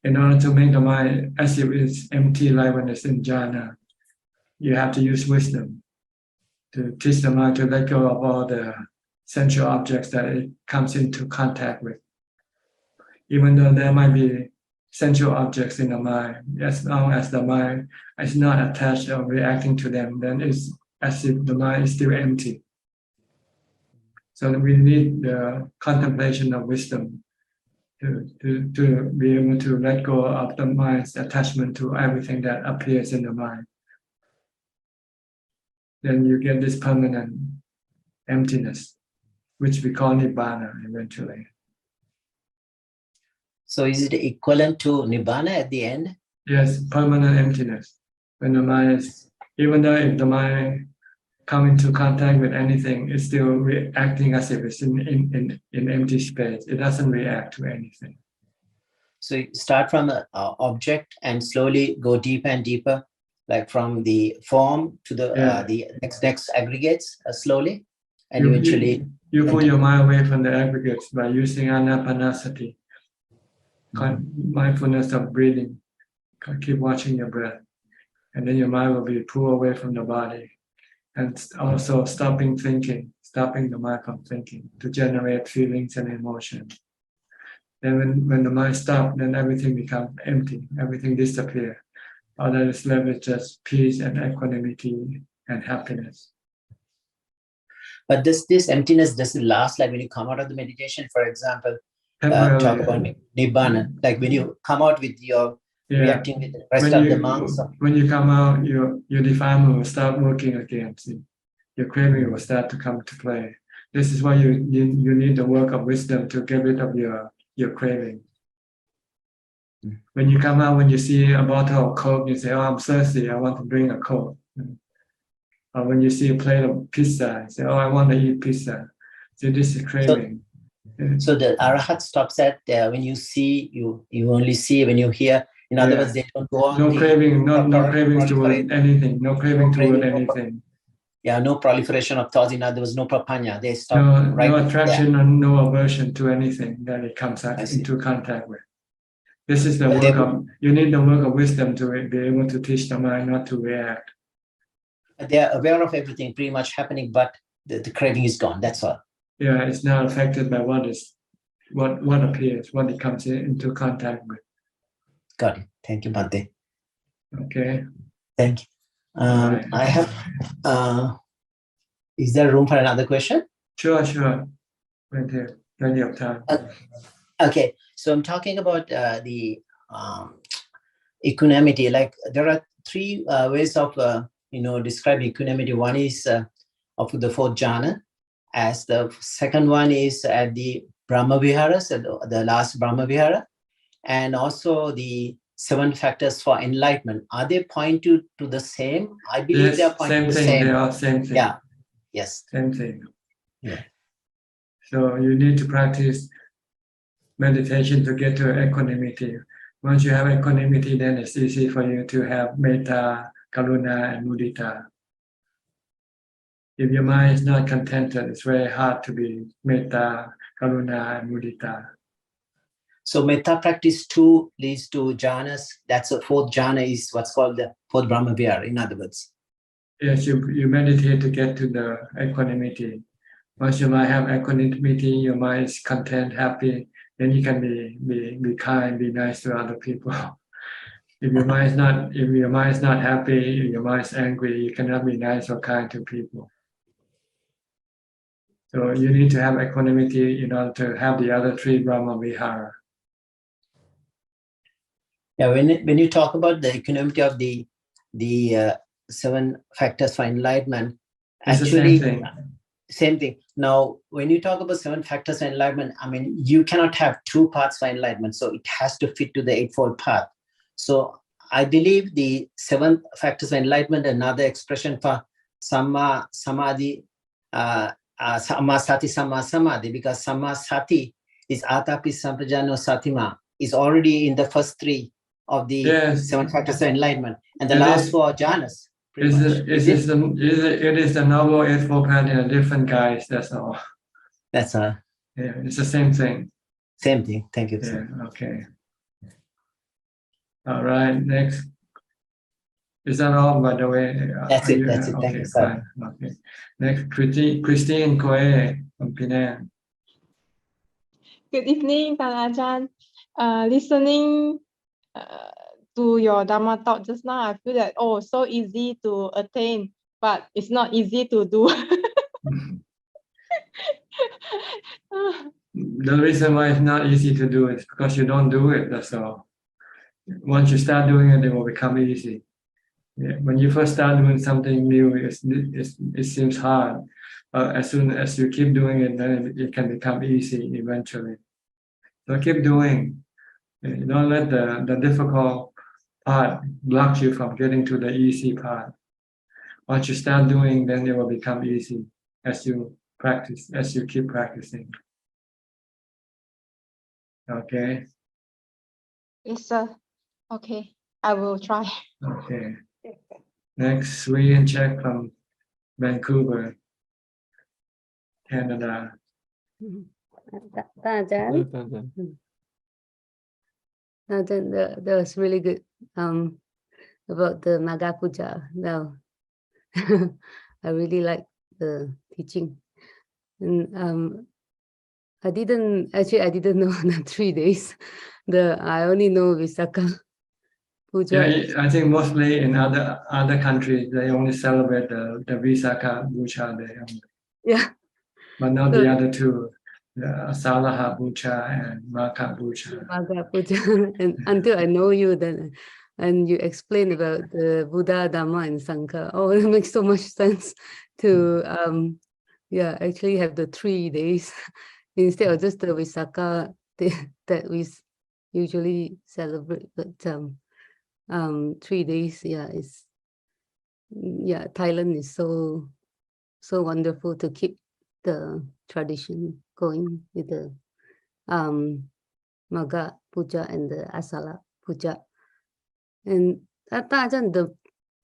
In order to make the mind as if it's empty like when it's in jhana, you have to use wisdom to teach the mind to let go of all the sensual objects that it comes into contact with. Even though there might be sensual objects in the mind, as long as the mind is not attached or reacting to them, then it's as if the mind is still empty. So we need the contemplation of wisdom to be able to let go of the mind's attachment to everything that appears in the mind. Then you get this permanent emptiness, which we call nibbana eventually. So is it equivalent to nibbana at the end? Yes, permanent emptiness. When the mind is, even though if the mind come into contact with anything, it's still reacting as if it's in empty space. It doesn't react to anything. So you start from an object and slowly go deeper and deeper, like from the form to the next aggregates slowly, and eventually you pull your mind away from the aggregates by using anapanasati, mindfulness of breathing. Keep watching your breath, and then your mind will be pulled away from the body, and also stopping the mind from thinking to generate feelings and emotions. Then when the mind stops, then everything becomes empty, everything disappears. All that is left is just peace and equanimity and happiness. But this emptiness doesn't last, like when you come out of the meditation, for example, talk about nibbana, like when you come out with your reacting with the rest of the monks. When you come out, your defilement will start working again. See? Your craving will start to come to play. This is why you need the work of wisdom to get rid of your craving. When you come out, when you see a bottle of Coke, you say, "Oh, I'm thirsty, I want to drink a Coke." Or when you see a plate of pizza, you say, "Oh, I want to eat pizza." So this is craving. So the arahat stops at when you see, you only see when you hear. In other words, they don't go on. No craving, no cravings toward anything. No craving toward anything. Yeah, no proliferation of thoughts. In other words, no prapanya. They stop. No attraction and no aversion to anything that it comes into contact with. This is the work of, you need the work of wisdom to be able to teach the mind not to react. They are aware of everything pretty much happening, but the craving is gone. That's all. Yeah, it's not affected by what appears, what it comes into contact with. Got it. Thank you, Bhante. Okay. Thank you. I have. Is there room for another question? Sure. Plenty of time. Okay, so I'm talking about the equanimity. Like there are three ways of describing equanimity. One is of the fourth jhana, as the second one is at the Brahma Vihara, so the last Brahma Vihara, and also the 7 factors for enlightenment. Are they point to the same? I believe they are pointing to the same. They are same thing. Yeah. Yes. Same thing. Yeah. So you need to practice meditation to get to equanimity. Once you have equanimity, then it's easy for you to have metta, karuna, and mudita. If your mind is not contented, it's very hard to be metta, karuna, and mudita. So metta practice 2 leads to jhanas. That's the fourth jhana is what's called the fourth Brahma Vihara, in other words. Yes, you meditate to get to the equanimity. Once your mind have equanimity, your mind is content, happy, then you can be kind, be nice to other people. If your mind is not happy, if your mind is angry, you cannot be nice or kind to people. So you need to have equanimity in order to have the other 3 Brahma Vihara. Yeah, when you talk about the equanimity of the the 7 factors for enlightenment. It's Actually, the same thing. Same thing. Now, when you talk about 7 factors for enlightenment, I mean, you cannot have 2 paths for enlightenment. So it has to fit to the Eightfold Path. So I believe the 7 factors for enlightenment, another expression for Samma Samadhi, Samma Sati, Samma Samadhi, because Samma Sati is Atapi Sampajano Satima, is already in the first 3 of the 7 factors for enlightenment. And the last 4 jhanas. It is the noble Eightfold Path in a different guise. That's all. That's all. Yeah, it's the same thing. Same thing. Thank you. Yeah. Sir. Okay. All right. Next. Is that all? By the way. That's it. That's it. Okay, Thank you, sir. fine. Okay. Next, Christine Koe from Penang. Good evening, Ajahn. Listening to your Dhamma talk just now, I feel that so easy to attain, but it's not easy to do. The reason why it's not easy to do is because you don't do it. That's all. Once you start doing it, it will become easy. Yeah. When you first start doing something new, it seems hard. As soon as you keep doing it, then it can become easy eventually. So keep doing. Don't let the difficult part block you from getting to the easy part. Once you start doing, then it will become easy as you practice, as you keep practicing. Okay. Yes, sir. Okay, I will try. Okay. Next, Sui and Czech from Vancouver, Canada. Ajahn, that was really good. About the Magga Puja. Now, I really like the teaching, and I didn't know the 3 days. I only know Visakha Puja. Yeah, I think mostly in other countries they only celebrate the Visakha Puja Day only. Yeah. But not the other 2, the Asalaha Puja and Magga Puja. Magga Puja. And until I know you, then and you explain about the Buddha, Dhamma, and Sangha. Oh, it makes so much sense to actually have the 3 days instead of just the Visakha that we usually celebrate. But 3 days, Thailand is so wonderful to keep the tradition going with the Magga Puja and the Asala Puja. And Ajahn,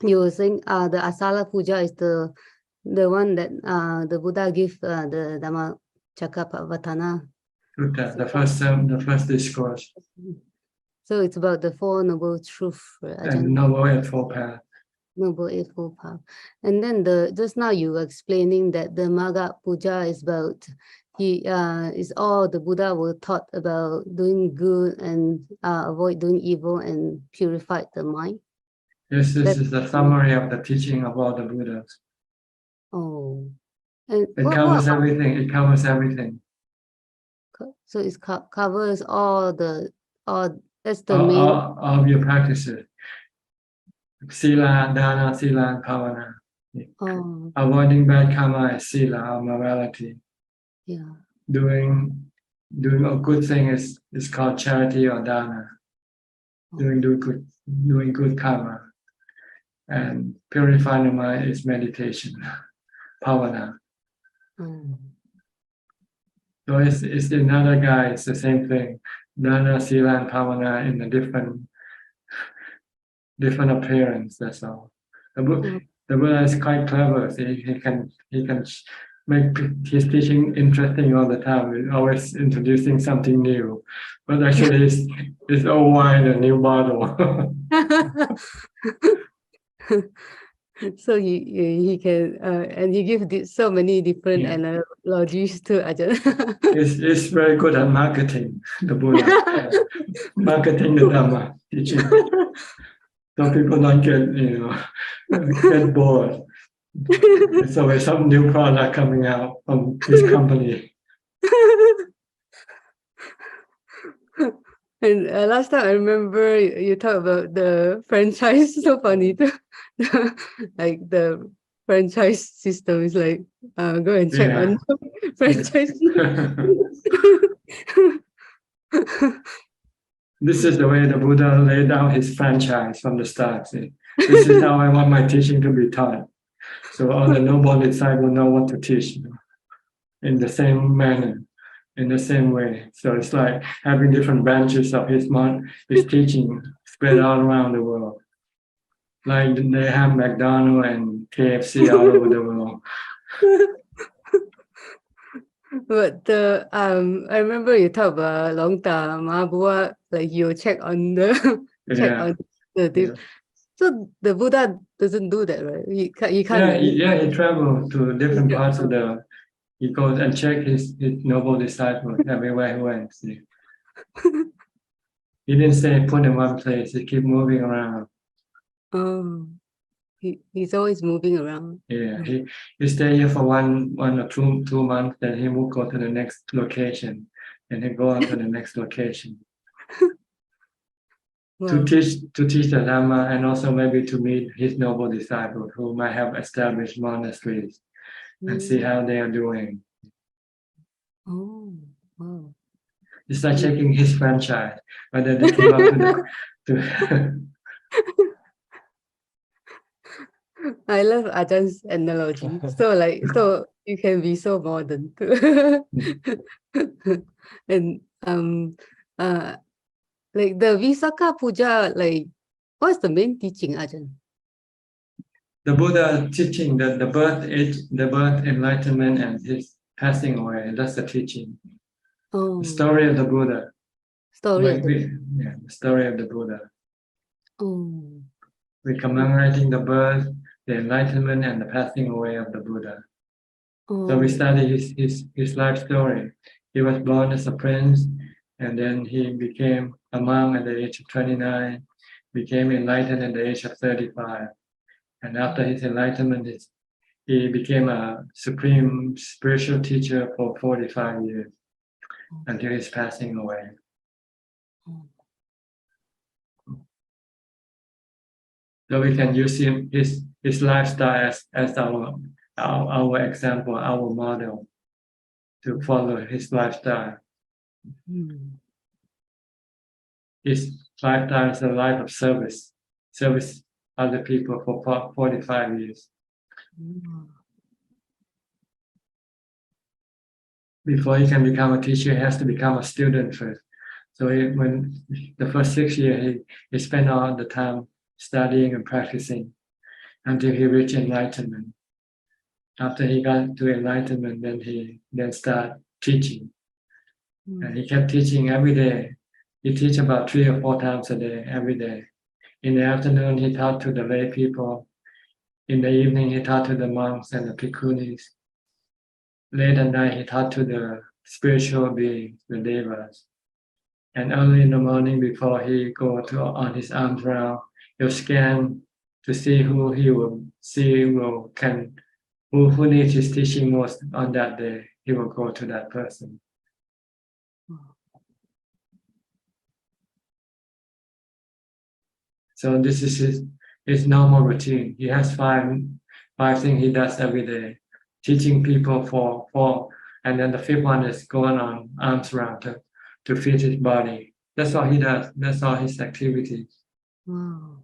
you were saying the Asala Puja is the one that the Buddha gave the Dhamma Cakkappavattana. The first discourse. So it's about the 4 noble truths, right, Ajahn? And Noble Eightfold Path. Noble Eightfold Path. And then just now you were explaining that the Magga Puja is about is all the Buddha were taught about doing good and avoid doing evil and purify the mind. Yes, this is the summary of the teaching of all the Buddhas. Oh, and it covers everything. It covers everything. So it covers all. That's the all, main. All of your practices. Sila, Dana, Sila, and Bhavana. Oh. Avoiding bad karma is Sila, or morality. Yeah. Doing a good thing is called charity or Dana. Doing good karma. And purifying the mind is meditation, Bhavana. So it's another guy, it's the same thing. Dana, Sila, and Bhavana in a different appearance, that's all. The Buddha is quite clever. So he can make his teaching interesting all the time. He's always introducing something new. But actually it's old wine in a new bottle. So he can and he gives so many different analogies to Ajahn. It's very good at marketing, the Buddha. Marketing the Dhamma teaching. So people don't get bored. There's always some new product coming out from his company. And last time I remember you talked about the franchise. So funny too. Like the franchise system is like go and check Yeah. on franchise. This is the way the Buddha laid out his franchise from the start. See? This is how I want my teaching to be taught. So all the noble disciples know what to teach in the same manner, in the same way. So it's like having different branches of his teaching spread all around the world. Like they have McDonald's and KFC all over the world. But I remember you talked about Long Ta Mahabua, like you check on the So the Buddha doesn't do that, right? He can't. He traveled to different parts of he goes and check his noble disciples everywhere he went. See. He didn't stay put in one place, he keep moving around. Oh, he's always moving around. Yeah, he stay here for one or two months, then he will go to the next location, and he go on to the next location. Wow. To teach the Dhamma, and also maybe to meet his noble disciples who might have established monasteries and see how they are doing. Oh, wow. It's like checking his franchise, whether they keep up to I love Ajahn analogy. So you can be so modern too. And like the Visakha Puja, like what's the main teaching, Ajahn? The Buddha teaching the birth, enlightenment, and his passing away. That's the teaching. Oh. The story of the Buddha. The story of the Buddha. Oh. We're commemorating the birth, the enlightenment, and the passing away of the Buddha. Oh. So we study his life story. He was born as a prince, and then he became a monk at the age of 29, became enlightened at the age of 35. And after his enlightenment, he became a supreme spiritual teacher for 45 years until his passing away. So we can use his lifestyle as our example, our model to follow his lifestyle. His lifestyle is a life of service other people for 45 years. Before he can become a teacher, he has to become a student first. So when the first 6 years, he spent all the time studying and practicing until he reached enlightenment. After he got to enlightenment, then he started teaching. And he kept teaching every day. He teach about 3 or 4 times a day, every day. In the afternoon, he taught to the lay people. In the evening, he taught to the monks and the bhikkhunis. Late at night, he taught to the spiritual beings, the devas. And early in the morning, before he go on his arms round, he'll scan to see who he will see who needs his teaching most on that day. He will go to that person. So this is his normal routine. He has five things he does every day. Teaching people for and then the 5th one is going on arms round to feed his body. That's all he does. That's all his activities. Wow.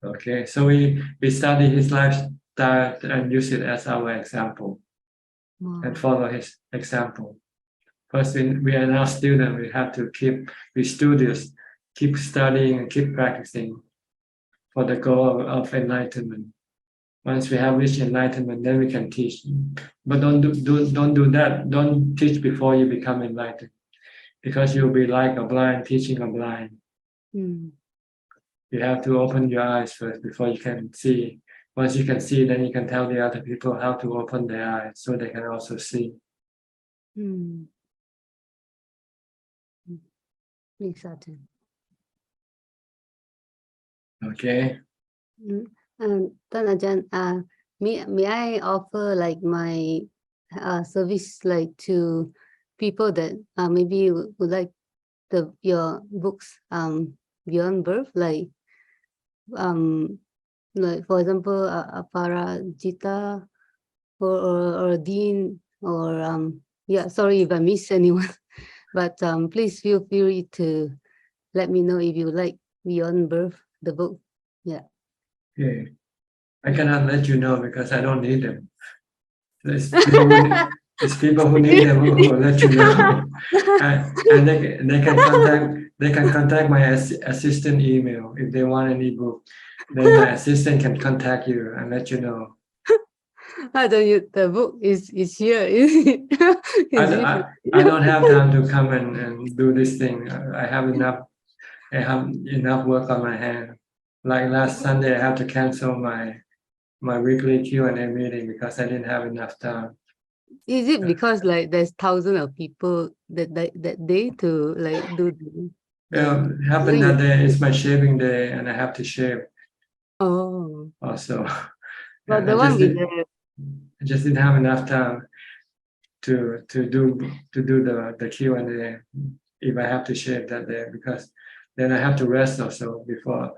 Okay, so we study his lifestyle and use it as our example. And follow his example. First, we are now students. We have to be studious, keep studying and keep practicing for the goal of enlightenment. Once we have reached enlightenment, then we can teach. But don't do that. Don't teach before you become enlightened, because you'll be like a blind teaching a blind. You have to open your eyes first before you can see. Once you can see, then you can tell the other people how to open their eyes so they can also see. Exactly. Okay. Ajahn, may I offer like my service like to people that maybe would like your books beyond birth, like for example Aparajita or Dean or yeah, sorry if I miss anyone, but please feel free to let me know if you like Beyond Birth, the book. Yeah. Okay. I cannot let you know because I don't need them. There's people who need them who will let you know. And they can contact my assistant email if they want any book. Then my assistant can contact you and let you know. The book is here. I don't have time to come and do this thing. I have enough work on my hand. Like last Sunday, I had to cancel my weekly Q&A meeting because I didn't have enough time. Is it because like there's thousands of people that day to like do It happened that day is my shaving day and I have to shave. Oh. Also. But I the one with the I just didn't have enough time to do the Q&A if I have to shave that day, because then I have to rest also before,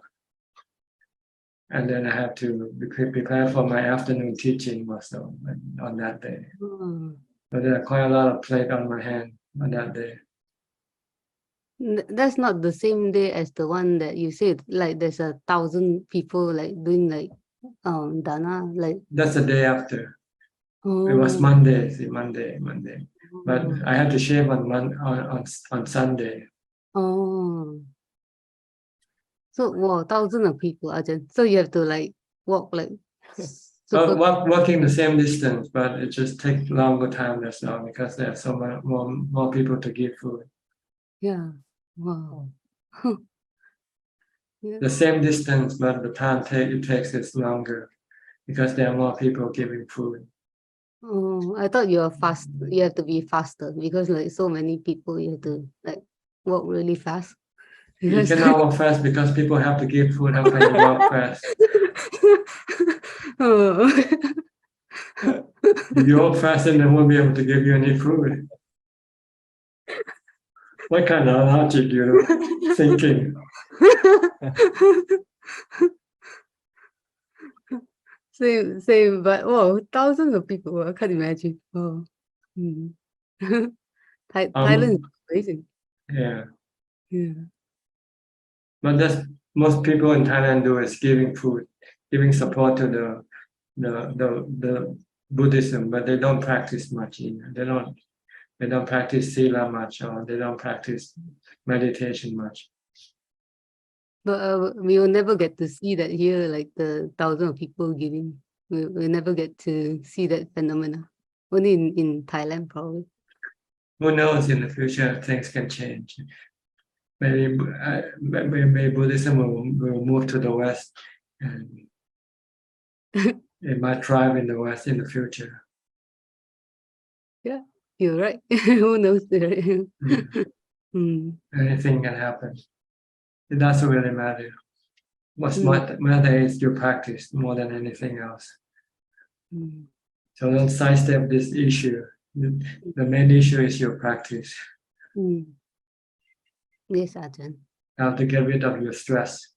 and then I have to prepare for my afternoon teaching also on that day. But there are quite a lot of plate on my hand on that day. That's not the same day as the one that you said, like there's 1,000 people like doing like dana, like that's the day after. Oh. It was Monday. But I had to shave on Sunday. Oh. So wow, thousands of people, Ajahn. So you have to like walk like walking the same distance, but it just takes longer time, that's all, because there are so much more people to give food. Yeah. Wow. Yeah. The same distance, but the time it takes is longer because there are more people giving food. Oh, I thought you are fast. You have to be faster because like so many people, you have to like walk really fast. You cannot walk fast because people have to give food. How can you walk fast? Oh. If you walk fast, then they won't be able to give you any food. What kind of logic you're thinking? Same, but wow, thousands of people. I can't imagine. Oh. Thailand is amazing. Yeah. Yeah. But that's most people in Thailand do is giving food, giving support to the Buddhism, but they don't practice much either. They don't practice sila much, or they don't practice meditation much. But we will never get to see that here, like the thousands of people giving. We'll never get to see that phenomena. Only in Thailand, probably. Who knows, in the future things can change. Maybe Buddhism will move to the West, and it might thrive in the West in the future. Yeah, you're right. Who knows? Anything can happen. It doesn't really matter. What's matter is your practice more than anything else. So don't sidestep this issue. The main issue is your practice. Yes, Ajahn. How to get rid of your stress,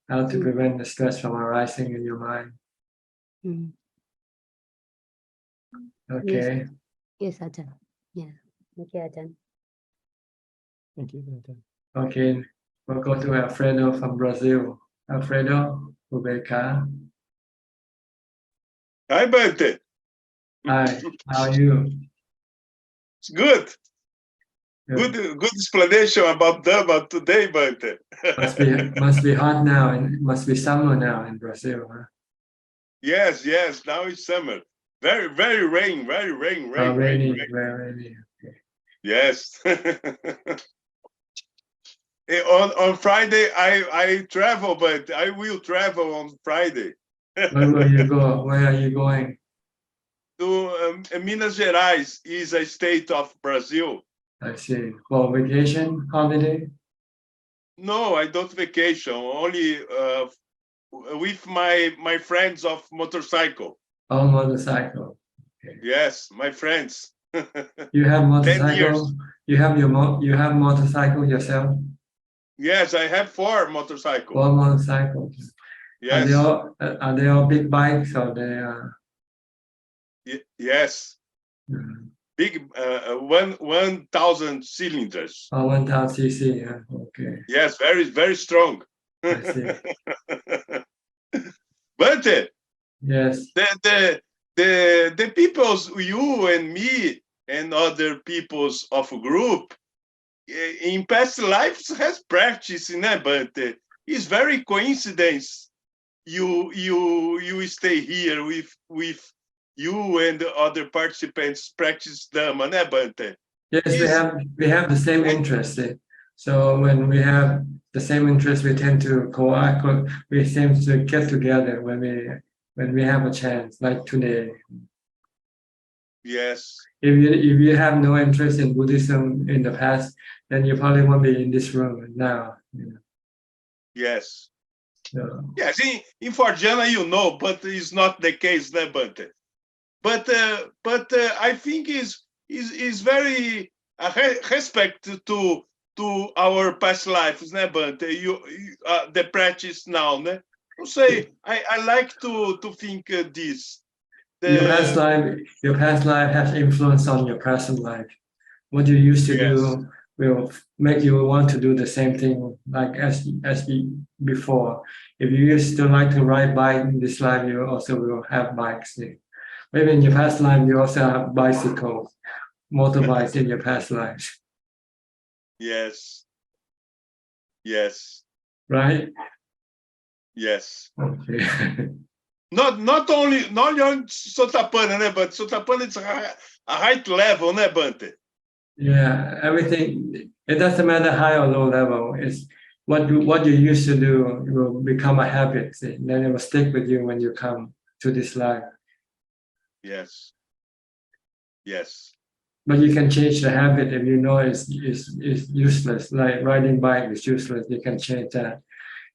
how to prevent the stress from arising in your mind. Okay. Yes, Ajahn. Yeah. Okay, Ajahn. Thank you, Ajahn. Okay, we'll go to Alfredo from Brazil. Alfredo, Ubeka. Hi, Bante. Hi, how are you? It's good. Good explanation about Dhamma today, Bante. must be hot now, and it must be summer now in Brazil, huh? Yes. Now it's summer. Very rain. Very rain. Very rainy. Okay. Yes. on Friday, I travel, but I will travel on Friday. Where will you go? Where are you going? To Minas Gerais is a state of Brazil. I see. For vacation, holiday? No, I don't vacation. Only with my friends of motorcycle. On motorcycle. Yes, my friends. You have 10 motorcycle. years. You have motorcycle yourself. Yes, I have 4 motorcycles. 4 motorcycles. Yes. Are they all big bikes or they are? Yes. Big 1,000 cylinders. Oh, 1,000 cc. Yeah. Okay. Yes, very, very strong. I see. But yes, the peoples, you and me and other peoples of a group in past lives has practiced, but it's very coincidence. You stay here with you and the other participants practice Dhamma, but yes, we have the same interest. So when we have the same interest, we tend to we seem to get together when we have a chance, like today. Yes. If you have no interest in Buddhism in the past, then you probably won't be in this room now. Yes. So, yes, in Forjana, but it's not the case, but I think is very respect to our past lives, but the practice now, You say I like to think this. your past life has influence on your present life. What you used to do will make you want to do the same thing like as before. If you used to like to ride bike in this life, you also will have bikes. Maybe in your past life, you also have bicycles, motorbikes in your past life. Yes. Yes. Right? Yes. Okay. Not only Sotapana, but Sotapana is a height level, Bante. Yeah, everything. It doesn't matter high or low level. It's what you used to do will become a habit. See? Then it will stick with you when you come to this life. Yes. Yes. But you can change the habit if you know it's useless. Like riding bike is useless. You can change that.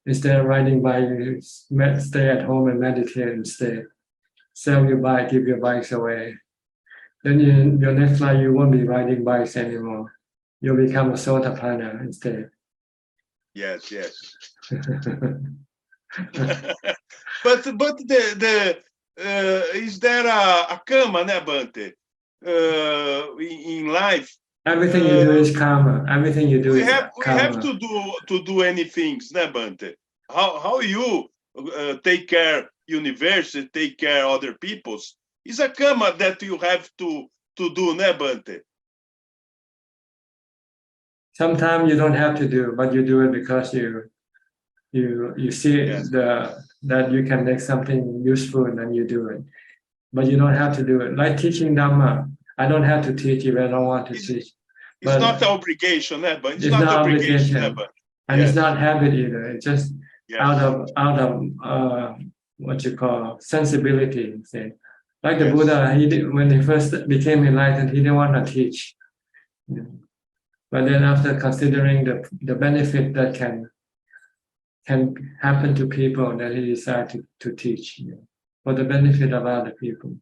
Instead of riding bike, you stay at home and meditate instead. Sell your bike, give your bikes away. Then your next life, you won't be riding bikes anymore. You'll become a Sotapanna instead. Yes, yes. but the is there a karma, Bante, in life? Everything you do is karma. Everything you do is karma. We have to do anything, Bante. How you take care university, take care other people's. It's a karma that you have to do, Bante. Sometimes you don't have to do, but you do it because you see that you can make something useful and then you do it. But you don't have to do it. Like teaching Dhamma, I don't have to teach if I don't want to teach. It's not an obligation, but it's not obligation, and it's not habit either. It's just out of what you call sensibility. Say, like the Buddha, when he first became enlightened, he didn't want to teach. But then after considering the benefit that can happen to people, then he decided to teach for the benefit of other people.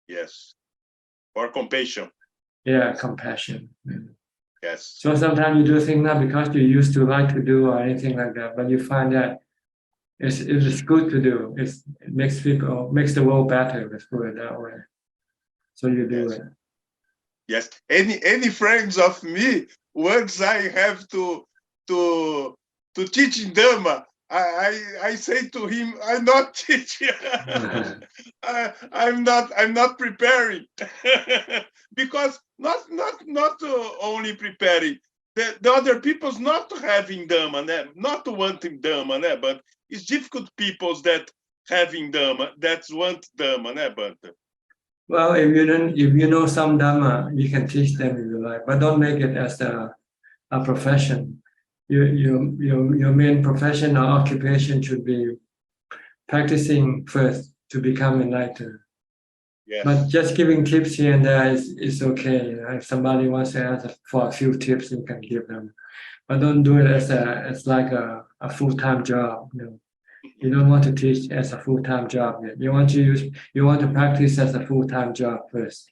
Yes. Or compassion. Yeah, compassion. Yes. So sometimes you do things not because you used to like to do or anything like that, but you find that it's good to do. It makes the world better. Let's put it that way. So you do it. Yes. Any friends of me, once I have to teach in Dhamma, I say to him, I'm not teaching. I'm not preparing. Because not only preparing, the other people's not having Dhamma, not wanting Dhamma, but it's difficult peoples that having Dhamma, that want Dhamma, but well, if you know some Dhamma, you can teach them if you like, but don't make it as a profession. Your main profession or occupation should be practicing first to become enlightened. Yes. But just giving tips here and there is okay. If somebody wants to ask for a few tips, you can give them. But don't do it as like a full-time job. You don't want to teach as a full-time job yet. You want to practice as a full-time job first.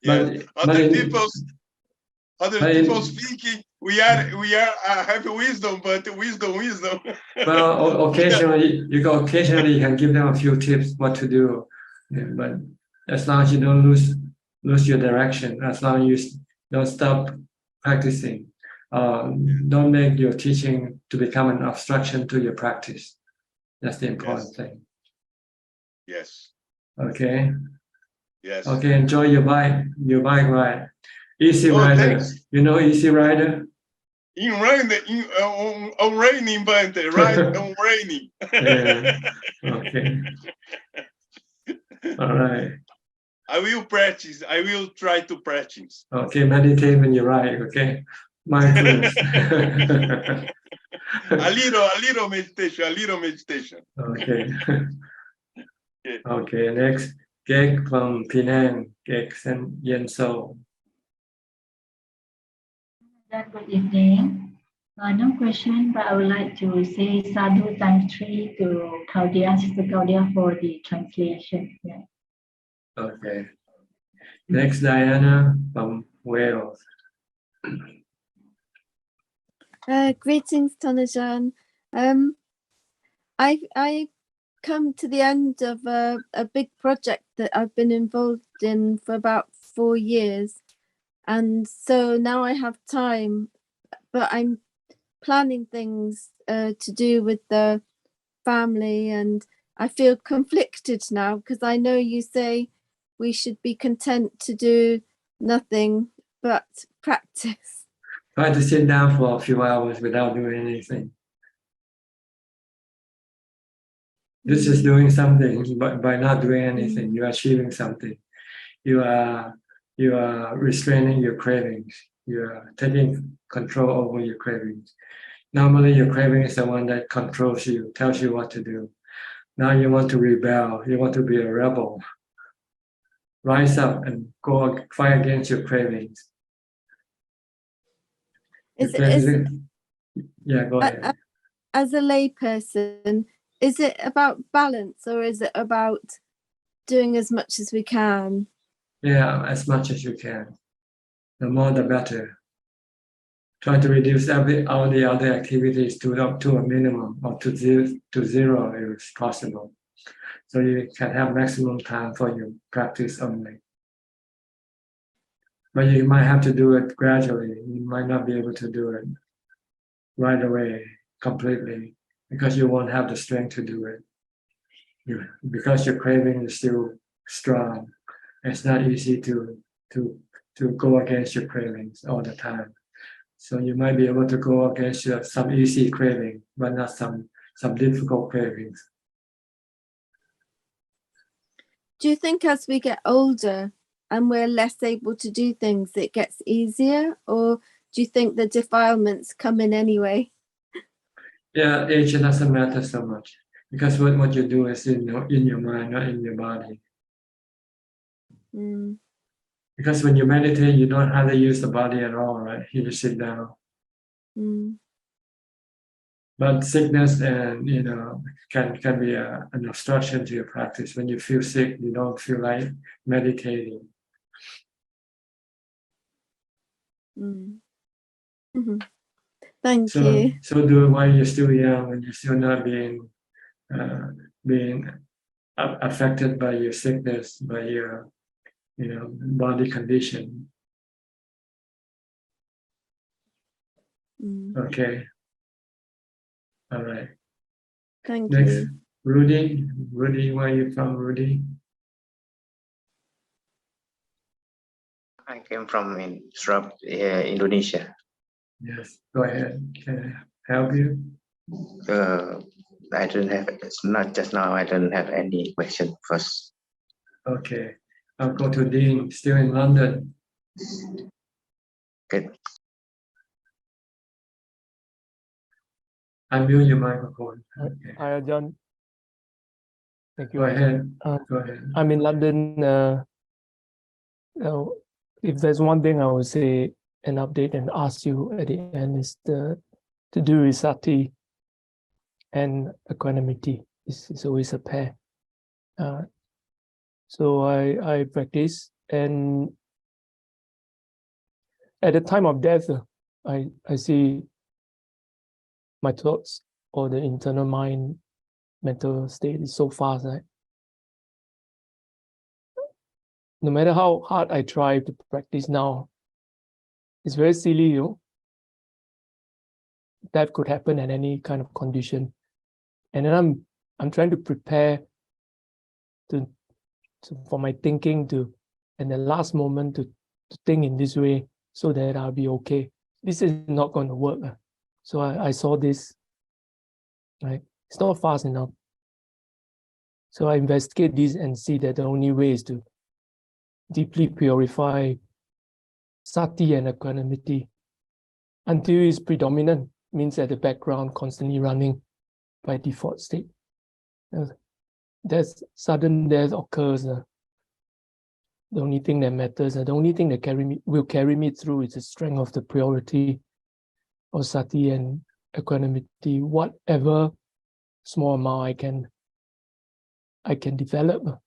Yes. Other people speaking, we are have wisdom, but wisdom. Well, occasionally you can give them a few tips what to do, but as long as you don't lose your direction, as long as you don't stop practicing, don't make your teaching to become an obstruction to your practice. That's the important thing. Yes. Okay. Yes. Okay. Enjoy your bike ride. Easy Rider. Thanks. You know Easy Rider? On raining, but right on raining. Yeah. Okay. All right. I will practice. I will try to practice. Okay, meditate when you ride. Okay, mindfulness. a little meditation. Okay. Okay. Next, Gek from Penang. Gek and Yenso. Good evening. No question, but I would like to say sadhu times 3 to Claudia, Sister Claudia, for the translation. Yeah. Okay. Next, Diana from Wales. Greetings, Tanajan. I come to the end of a big project that I've been involved in for about 4 years. And so now I have time, but I'm planning things to do with the family, and I feel conflicted now because I know you say we should be content to do nothing but practice. Try to sit down for a few hours without doing anything. This is doing something, but by not doing anything, you are achieving something. You are restraining your cravings. You are taking control over your cravings. Normally, your craving is the one that controls you, tells you what to do. Now you want to rebel. You want to be a rebel. Rise up and go fight against your cravings. Yeah, go ahead. As a layperson, is it about balance or is it about doing as much as we can? Yeah, as much as you can. The more, the better. Try to reduce all the other activities to a minimum or to zero if possible. So you can have maximum time for your practice only. But you might have to do it gradually. You might not be able to do it right away completely because you won't have the strength to do it. Because your craving is still strong. It's not easy to go against your cravings all the time. So you might be able to go against some easy craving, but not some difficult cravings. Do you think as we get older and we're less able to do things, it gets easier? Or do you think the defilements come in anyway? Yeah, age doesn't matter so much because what you do is in your mind, not in your body. Mm. Because when you meditate, you don't hardly use the body at all, right? You just sit down. Mm. But sickness and can be an obstruction to your practice. When you feel sick, you don't feel like meditating. Mm. Mm-hmm. Thank you. So do it while you're still young, when you're still not being affected by your sickness, by your body condition. Mm. Okay. All right. Thank Next, you. Rudy. Rudy, where are you from, Rudy? I came from Indonesia. Yes, go ahead. Can I help you? I don't have, it's not just now, I don't have any question first. Okay. I'll go to Dean, still in London. Good. Unmute your microphone. Okay. Hi, Ajahn. Thank you. Go Ajahn. ahead. Go ahead. I'm in London. If there's one thing I would say, an update and ask you at the end is to do with sati. and equanimity. It's always a pair. So I practice, and at the time of death, I see my thoughts or the internal mind, mental state is so fast, right? No matter how hard I try to practice now, it's very silly, you know. That could happen at any kind of condition, and then I'm trying to prepare for my thinking to, in the last moment, to think in this way so that I'll be okay. This is not going to work. So I saw this, right? It's not fast enough. So I investigate this and see that the only way is to deeply purify sati and equanimity until it's predominant, means that the background constantly running by default state. There's sudden death occurs. The only thing that matters, the only thing that will carry me through is the strength of the purity of sati and equanimity. Whatever small amount I can develop,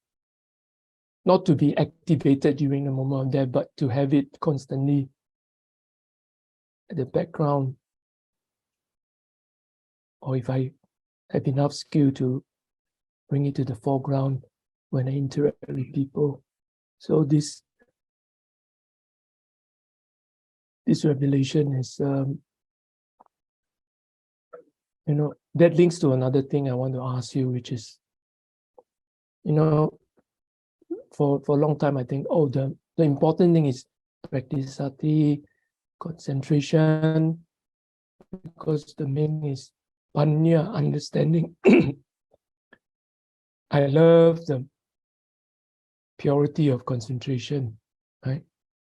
not to be activated during the moment of death, but to have it constantly at the background. Or if I have enough skill to bring it to the foreground when I interact with people. So this revelation is, you know, that links to another thing I want to ask you, which is, you know, for a long time I think, oh, the important thing is practice sati, concentration, because the main is panya, understanding. I love the purity of concentration, right?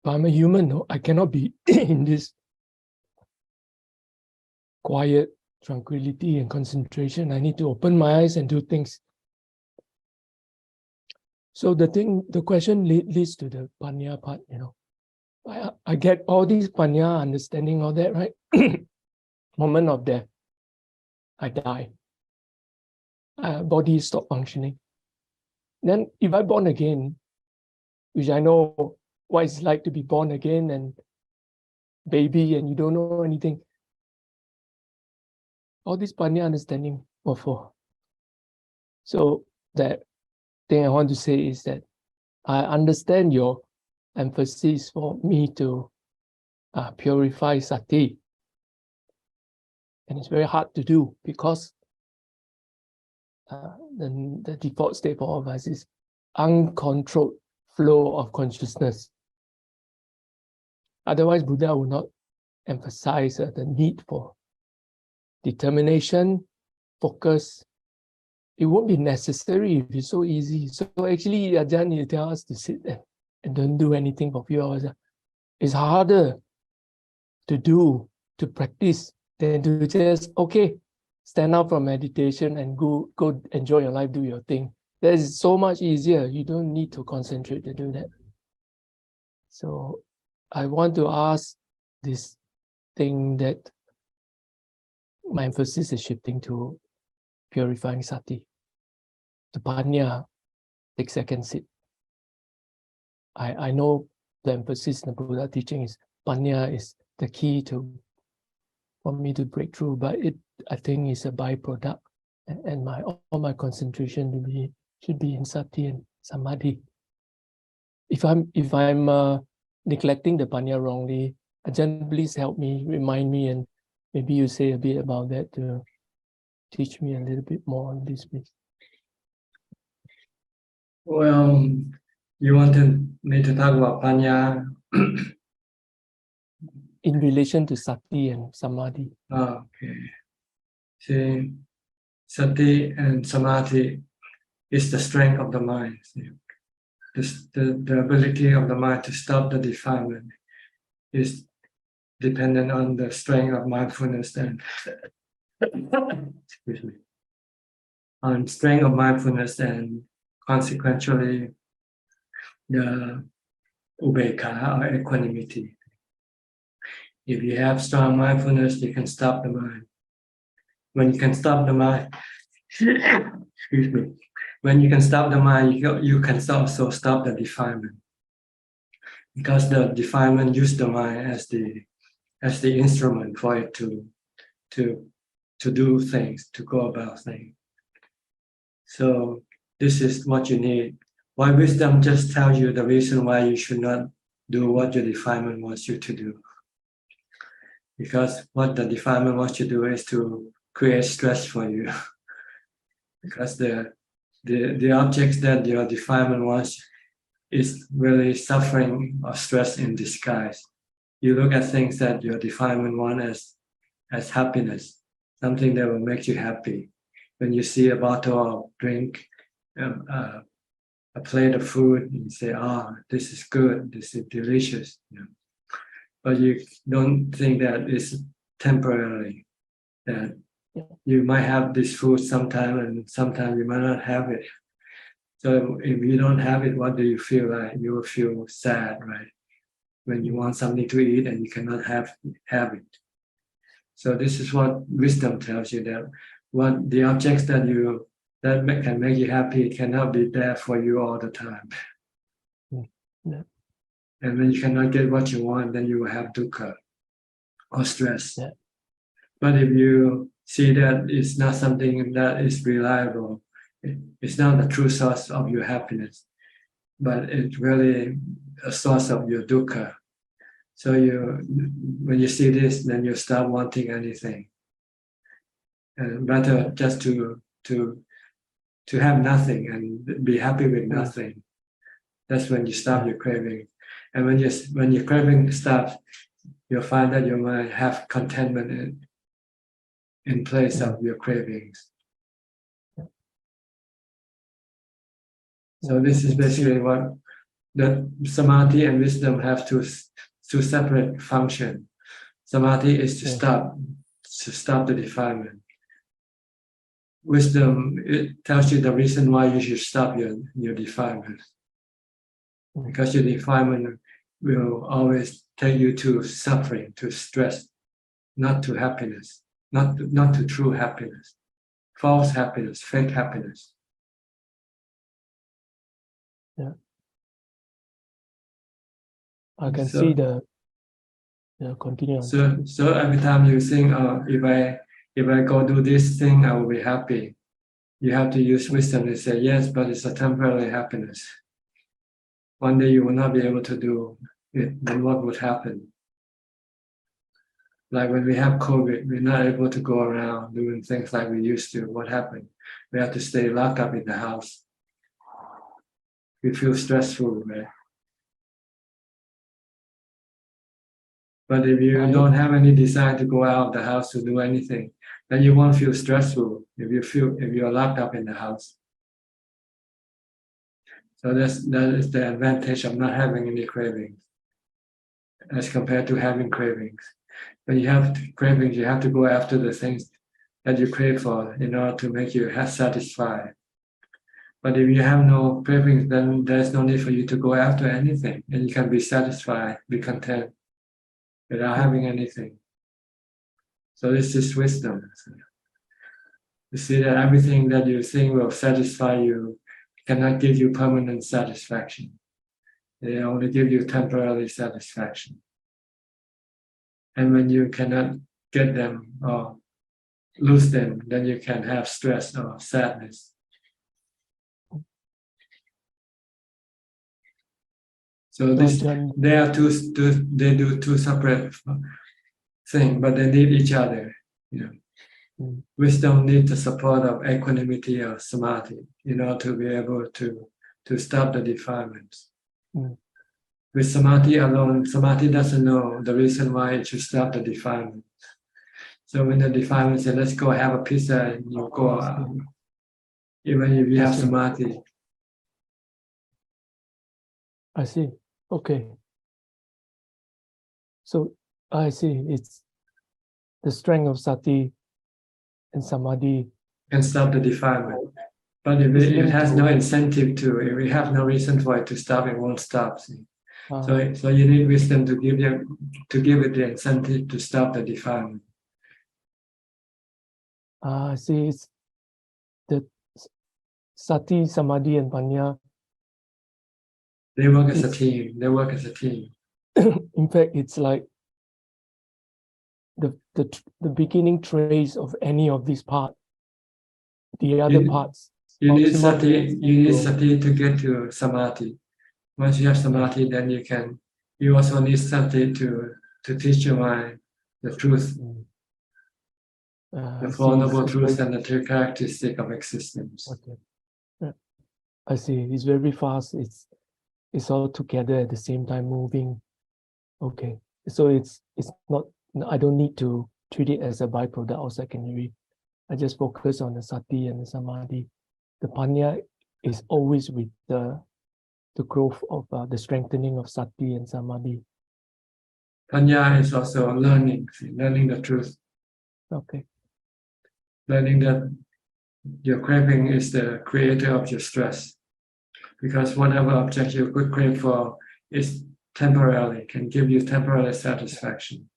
But I'm a human, no? I cannot be in this quiet tranquility and concentration. I need to open my eyes and do things. So the question leads to the panya part, you know. I get all these panya, understanding all that, right? Moment of death, I die. Body stop functioning. Then if I born again, which I know what it's like to be born again and baby and you don't know anything, all this panya understanding, what for? So that thing I want to say is that I understand your emphasis for me to purify sati. And it's very hard to do because the default state for all of us is uncontrolled flow of consciousness. Otherwise, Buddha would not emphasize the need for determination, focus. It won't be necessary if it's so easy. So actually, Ajahn, you tell us to sit there and don't do anything for a few hours. It's harder to do, to practice, than to just, okay, stand up from meditation and go enjoy your life, do your thing. That is so much easier. You don't need to concentrate to do that. So I want to ask this thing that my emphasis is shifting to purifying sati. The panya, take second seat. I know the emphasis in the Buddha teaching is panya is the key for me to break through, but I think it's a byproduct, and all my concentration should be in sati and samadhi. If I'm neglecting the panya wrongly, Ajahn, please help me, remind me, and maybe you say a bit about that to teach me a little bit more on this, please. Well, you wanted me to talk about panya in relation to sati and samadhi. Okay. See, sati and samadhi is the strength of the mind. The ability of the mind to stop the defilement is dependent on the strength of mindfulness and excuse me, on strength of mindfulness, and consequentially the ubekkha or equanimity. If you have strong mindfulness, you can stop the mind. when you can stop the mind, excuse me, when you can stop the mind, you can also stop the defilement. Because the defilement use the mind as the instrument for it to do things, to go about things. So this is what you need. Why wisdom just tells you the reason why you should not do what your defilement wants you to do. Because what the defilement wants you to do is to create stress for you. Because the objects that your defilement wants is really suffering or stress in disguise. You look at things that your defilement wants as happiness, something that will make you happy. When you see a bottle of drink, a plate of food, you say, this is good, this is delicious. But you don't think that it's temporary, that you might have this food sometime and sometime you might not have it. So if you don't have it, what do you feel like? You will feel sad, right? When you want something to eat and you cannot have it. So this is what wisdom tells you, that what the objects that can make you happy cannot be there for you all the time. Yeah. And when you cannot get what you want, then you will have dukkha or stress. Yeah. But if you see that it's not something that is reliable, it's not the true source of your happiness, but it's really a source of your dukkha. So when you see this, then you stop wanting anything, and rather just to have nothing and be happy with nothing. That's when you stop your craving. And when your craving stops, you'll find that you might have contentment in place of your cravings. So this is basically what the samadhi and wisdom have two separate functions. Samadhi is to stop the defilement. Wisdom, it tells you the reason why you should stop your defilement. Because your defilement will always take you to suffering, to stress, not to happiness, not to true happiness, false happiness, fake happiness. Yeah. I can see the continue. So every time you think, if I go do this thing, I will be happy. You have to use wisdom to say, yes, but it's a temporary happiness. One day you will not be able to do it, then what would happen? Like when we have COVID, we're not able to go around doing things like we used to. What happened? We have to stay locked up in the house. We feel stressful, right? But if you don't have any desire to go out of the house to do anything, then you won't feel stressful if you're locked up in the house. So that is the advantage of not having any cravings as compared to having cravings. When you have cravings, you have to go after the things that you crave for in order to make you satisfied. But if you have no cravings, then there's no need for you to go after anything, and you can be satisfied, be content without having anything. So this is wisdom. You see that everything that you think will satisfy you cannot give you permanent satisfaction. They only give you temporary satisfaction. And when you cannot get them or lose them, then you can have stress or sadness. So they do two separate things, but they need each other. Wisdom needs the support of equanimity or samadhi in order to be able to stop the defilements. With samadhi alone, samadhi doesn't know the reason why it should stop the defilement. So when the defilement says, let's go have a pizza, and you go out, even if you have samadhi. I see. Okay. So I see it's the strength of sati and samadhi can stop the defilement. But if it has no incentive to, if we have no reason for it to stop, it won't stop. See? So you need wisdom to give it the incentive to stop the defilement. See, it's the Sati, Samadhi, and Panya. They work as a team. They work as a team. In fact, it's like the beginning trace of any of these parts. The other parts. You need sati. You need sati to get to samadhi. Once you have samadhi, then you also need sati to teach your mind the truth, the Four Noble Truths and the three characteristics of existence. Okay. Yeah. I see. It's very fast. It's all together at the same time moving. Okay. So it's not. I don't need to treat it as a byproduct or secondary. I just focus on the sati and the samadhi. The panya is always with the growth of the strengthening of sati and samadhi. Panya is also learning the truth. Okay. Learning that your craving is the creator of your stress. Because whatever object you could crave for is temporarily, can give you temporary satisfaction.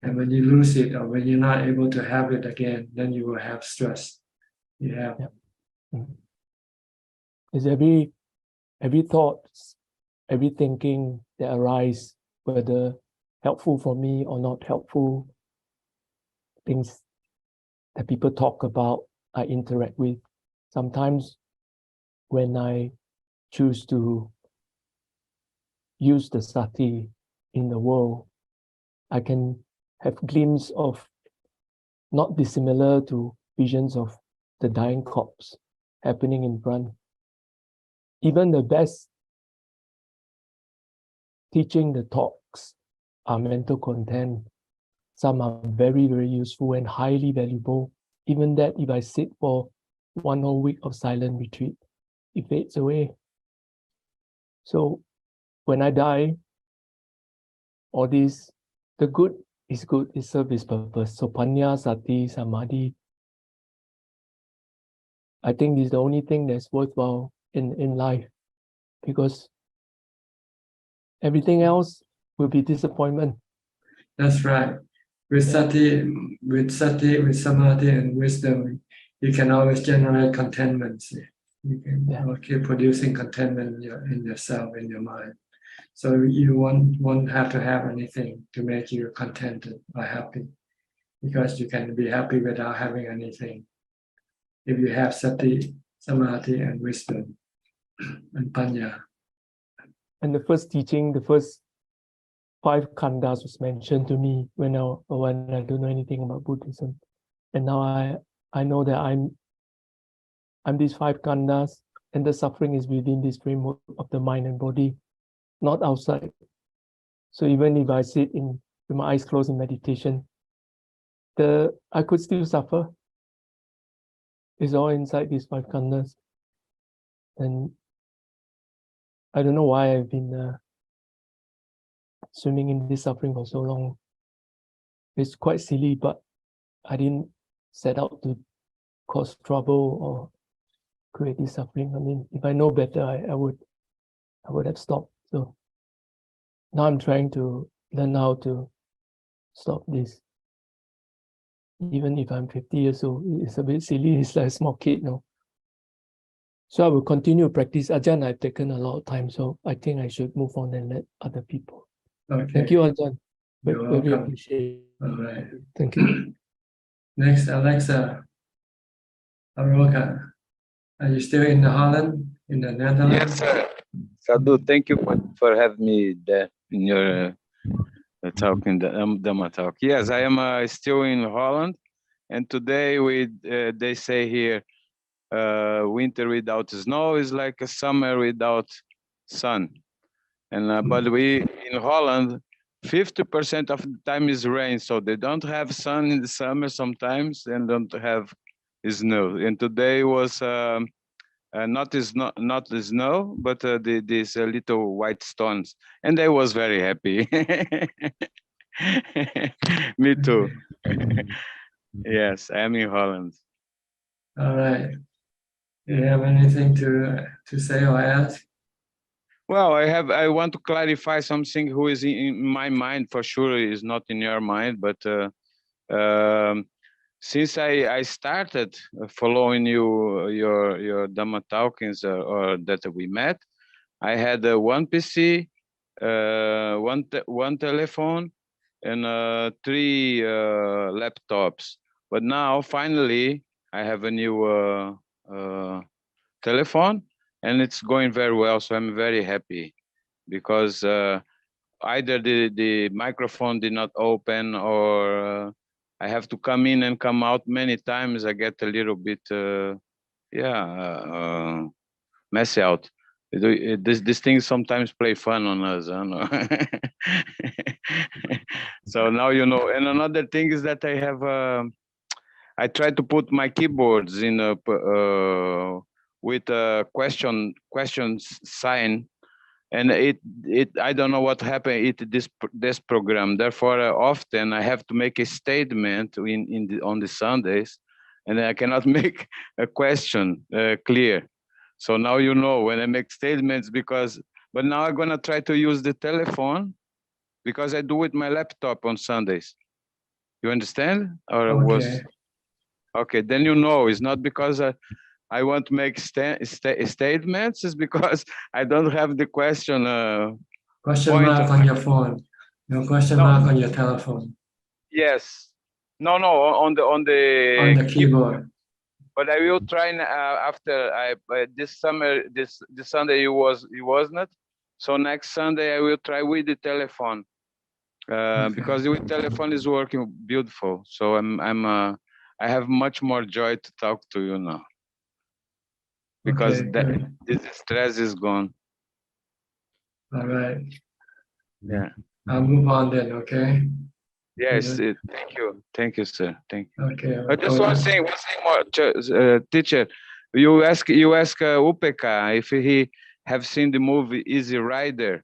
And when you lose it or when you're not able to have it again, then you will have stress. You have. Yeah. Is every thought, every thinking that arises, whether helpful for me or not helpful, things that people talk about, I interact with. Sometimes when I choose to use the sati in the world, I can have glimpse of not dissimilar to visions of the dying corpse happening in front. Even the best teaching, the talks are mental content. Some are very, very useful and highly valuable. Even that, if I sit for 1 whole week of silent retreat, it fades away. So when I die, all this, the good is good, it serves its purpose. So panya, sati, samadhi, I think this is the only thing that's worthwhile in life, because everything else will be disappointment. That's right. With sati, with samadhi and wisdom, you can always generate contentment. You can keep producing contentment in yourself, in your mind. So you won't have to have anything to make you contented or happy, because you can be happy without having anything. If you have sati, samadhi, and wisdom, and panya. And the first teaching, the first 5 khandhas was mentioned to me when I don't know anything about Buddhism. And now I know that I'm these 5 khandhas, and the suffering is within this framework of the mind and body, not outside. So even if I sit with my eyes closed in meditation, I could still suffer. It's all inside these 5 khandhas. And I don't know why I've been swimming in this suffering for so long. It's quite silly, but I didn't set out to cause trouble or create this suffering. I mean, if I know better, I would have stopped. So now I'm trying to learn how to stop this. Even if I'm 50 years old, it's a bit silly. It's like a small kid, no? So I will continue to practice. Ajahn, I've taken a lot of time, so I think I should move on and let other people. Okay. Thank you, Ajahn. You're Very welcome. appreciate it. All right. Thank you. Next, Alexa Aroka. Are you still in Holland, in the Netherlands? Yes, sir. Sadhu, thank you for having me there in your talk, in the Dhamma talk. Yes, I am still in Holland, and today they say here, winter without snow is like a summer without sun. And but we in Holland, 50% of the time is rain, so they don't have sun in the summer sometimes, and don't have snow. And today was not the snow, but these little white stones, and I was very happy. Me too. Yes, I am in Holland. All right. Do you have anything to say or ask? Well, I want to clarify something who is in my mind, for sure is not in your mind, but since I started following your Dhamma talkings or that we met, I had one PC, one telephone, and 3 laptops. But now finally I have a new telephone, and it's going very well. So I'm very happy because either the microphone did not open, or I have to come in and come out many times. I get a little bit messy out. This thing sometimes play fun on us. I know. So now you know. And another thing is that I have I try to put my keyboards in with a question sign, and it I don't know what happened this program. Therefore, often I have to make a statement on the Sundays, and I cannot make a question clear. So now you know when I make statements, but now I'm gonna try to use the telephone because I do with my laptop on Sundays. You understand? Or Okay. Okay, then you know it's not because I want to make statements, it's because I don't have the question. Question mark on your phone. No question mark on your telephone. Yes. No, on the keyboard. But I will try after this summer, this Sunday it was not. So next Sunday I will try with the telephone because the telephone is working beautiful. So I have much more joy to talk to you now because this stress is gone. All right. Yeah. I'll move on then. Okay. Yes. Yeah. Thank you, sir. Thank you. Okay. I just want to say one thing more, teacher. You ask Upeka if he have seen the movie Easy Rider.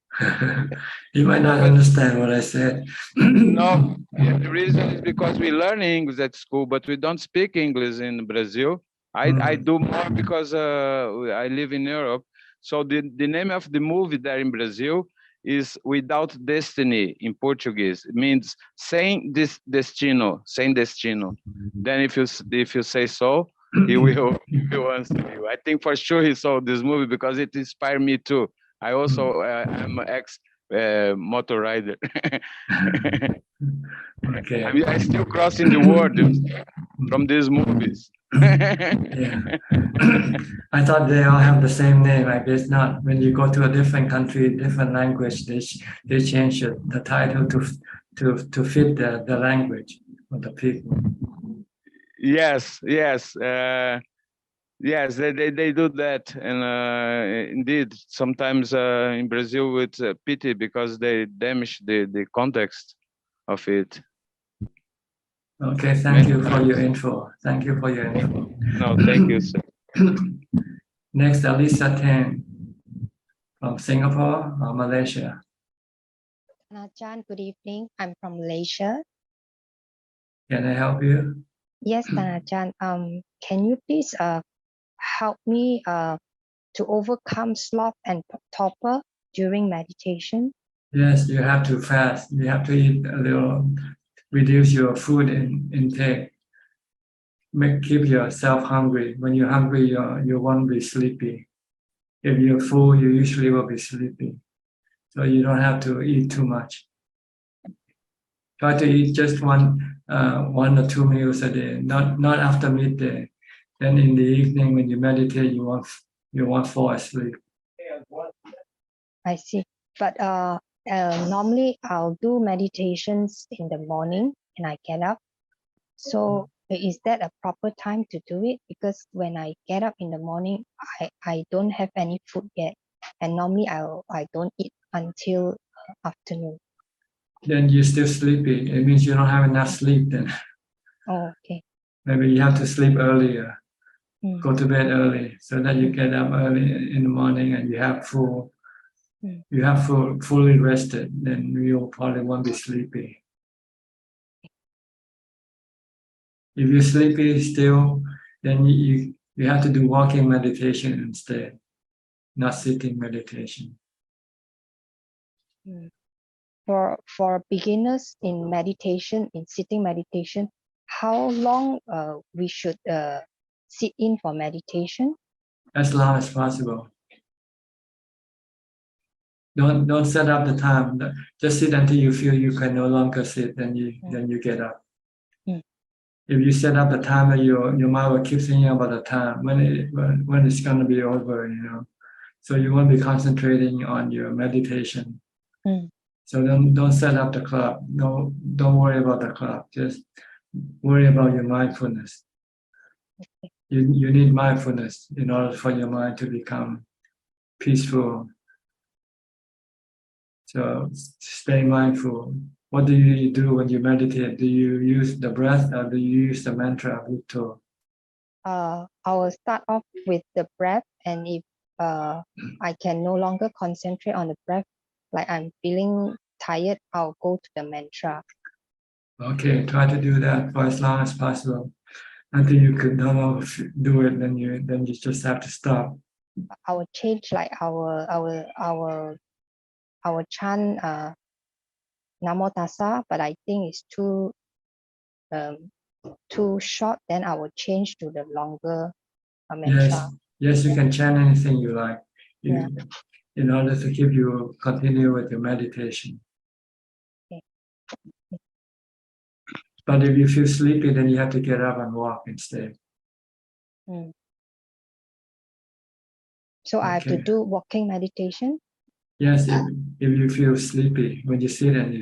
You might not understand what I said. No, the reason is because we learn English at school, but we don't speak English in Brazil. I do more because I live in Europe. So the name of the movie there in Brazil is Without Destiny in Portuguese. It means sem destino. Then if you say so, he will answer you. I think for sure he saw this movie because it inspired me too. I also am an ex motor rider. Okay. I'm still crossing the world from these movies. Yeah. I thought they all have the same name. I guess not. When you go to a different country, different language, they change the title to fit the language of the people. Yes. Yes, they do that, and indeed, sometimes in Brazil it's pity because they damage the context of it. Okay, thank you for your info. Thank you for your info. No, thank you, sir. Next, Alisa Tang from Singapore or Malaysia. Ajahn, good evening. I'm from Malaysia. Can I help you? Yes, Ajahn. Can you please help me to overcome sloth and torpor during meditation? Yes, you have to fast. You have to eat a little, reduce your food intake. Keep yourself hungry. When you're hungry, you won't be sleepy. If you're full, you usually will be sleepy. So you don't have to eat too much. Try to eat just one or two meals a day, not after midday. Then in the evening when you meditate, you won't fall asleep. I see. But normally I'll do meditations in the morning and I get up. So is that a proper time to do it? Because when I get up in the morning, I don't have any food yet. And normally I don't eat until afternoon. Then you're still sleepy. It means you don't have enough sleep then. Oh, okay. Maybe you have to sleep earlier. Go to bed early so that you get up early in the morning and you have fully rested. Then you probably won't be sleepy. If you're sleepy still, then you have to do walking meditation instead, not sitting meditation. For beginners in meditation, in sitting meditation, how long we should sit in for meditation? As long as possible. Don't set up the time. Just sit until you feel you can no longer sit, then you get up. If you set up the time, your mind will keep thinking about the time when it's going to be over, you know. So you won't be concentrating on your meditation. So don't set up the clock. No, don't worry about the clock. Just worry about your mindfulness. You need mindfulness in order for your mind to become peaceful. So stay mindful. What do you do when you meditate? Do you use the breath or do you use the mantra Abhijato? I will start off with the breath, and if I can no longer concentrate on the breath, like I'm feeling tired, I'll go to the mantra. Okay, try to do that for as long as possible. Until you could no longer do it, then you just have to stop. I will change like our chant Namo Tassa, but I think it's too short. Then I will change to the longer mantra. Yes, you can chant anything you like. In order to keep you continue with your meditation. Okay. But if you feel sleepy, then you have to get up and walk instead. So I have to do walking meditation? Yes, if you feel sleepy, when you sit and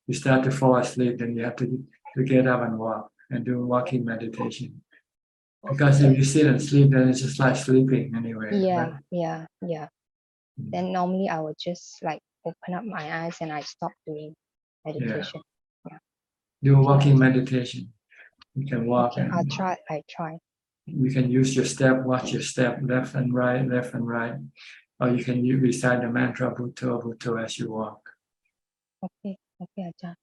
you start to fall asleep, then you have to get up and walk and do walking meditation. Because if you sit and sleep, then it's just like sleeping anyway. Yeah. Then normally I would just like open up my eyes and I stop doing meditation. Do walking meditation. You can walk. Okay, I try. You can use your step, watch your step, left and right, or you can recite the mantra Bhutto, Bhutto as you walk. Okay, Ajahn.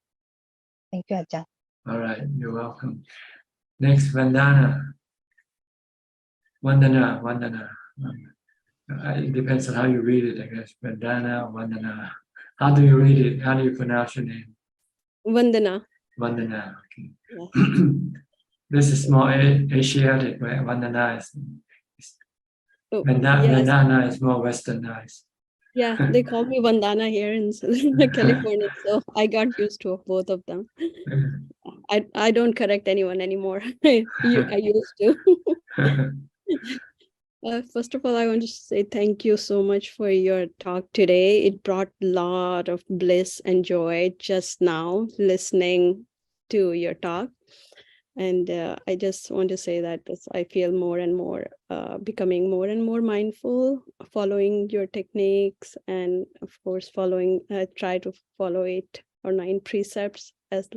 Thank you, Ajahn. All right, you're welcome. Next, Vandana. Vandana. It depends on how you read it, I guess. Vandana, Vandana. How do you read it? How do you pronounce your name? Vandana. Vandana, okay. Yes. This is more Asiatic, right? Vandana is Yes. Vandana is more westernized. Yeah, they call me Vandana here in California, so I got used to both of them. I don't correct anyone anymore. I used to. First of all, I want to say thank you so much for your talk today. It brought a lot of bliss and joy just now listening to your talk. And I just want to say that I feel more and more becoming more and more mindful, following your techniques, and of course try to follow 8 or 9 precepts as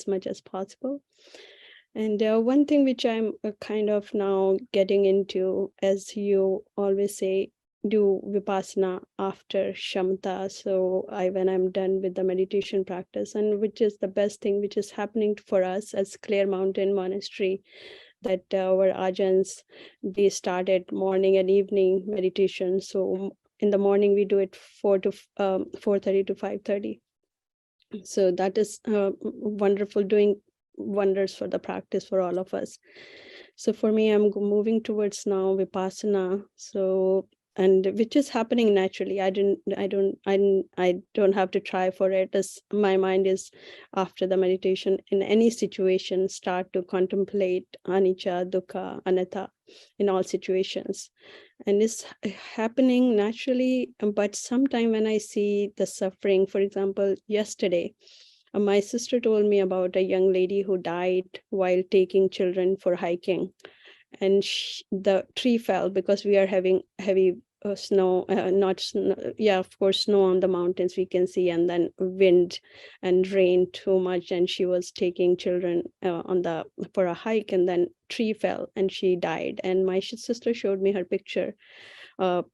much as possible. And one thing which I'm kind of now getting into, as you always say, do vipassana after shamatha. So when I'm done with the meditation practice, and which is the best thing which is happening for us as Clear Mountain Monastery, that our Ajahns, they started morning and evening meditation. So in the morning we do it 4:30 to 5:30. So that is wonderful, doing wonders for the practice for all of us. So for me, I'm moving towards now vipassana. So, and which is happening naturally. I don't have to try for it, as my mind is, after the meditation, in any situation, start to contemplate anicca, dukkha, anatta in all situations. And it's happening naturally. But sometime when I see the suffering, for example, yesterday, my sister told me about a young lady who died while taking children for hiking, and the tree fell because we are having heavy snow, not snow, of course, snow on the mountains we can see, and then wind and rain too much, and she was taking children for a hike, and then tree fell and she died. And my sister showed me her picture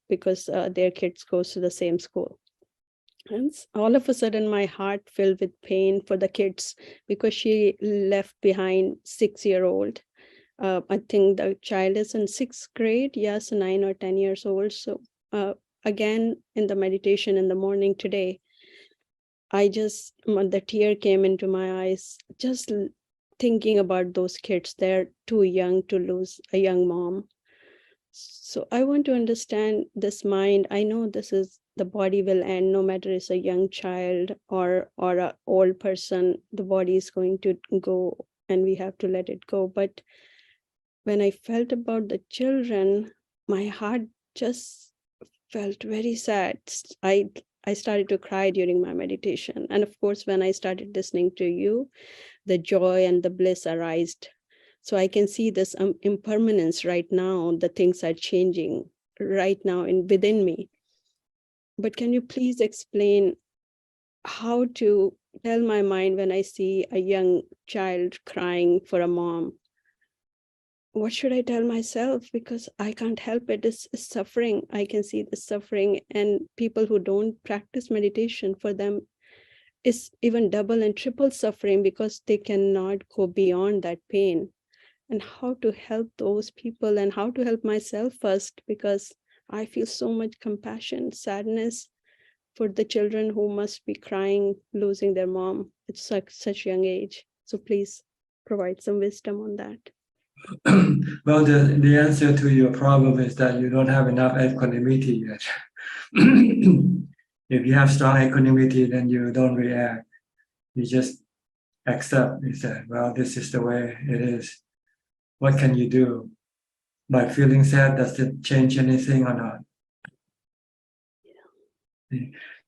because their kids goes to the same school. And all of a sudden my heart filled with pain for the kids, because she left behind 6-year-old. I think the child is in 6th grade, yes, 9 or 10 years old. So again, in the meditation in the morning today, the tear came into my eyes, just thinking about those kids. They're too young to lose a young mom. So I want to understand this mind. I know this is the body will end, no matter it's a young child or a old person, the body is going to go and we have to let it go. But when I felt about the children, my heart just felt very sad. I started to cry during my meditation. And of course, when I started listening to you, the joy and the bliss arised. So I can see this impermanence right now. The things are changing right now within me. But can you please explain how to tell my mind when I see a young child crying for a mom? What should I tell myself? Because I can't help it. It's suffering. I can see the suffering, and people who don't practice meditation, for them is even double and triple suffering because they cannot go beyond that pain. And how to help those people and how to help myself first, because I feel so much compassion, sadness for the children who must be crying, losing their mom at such young age. So please provide some wisdom on that. Well, the answer to your problem is that you don't have enough equanimity yet. If you have strong equanimity, then you don't react. You just accept. You say, well, this is the way it is. What can you do? By feeling sad, does it change anything or not?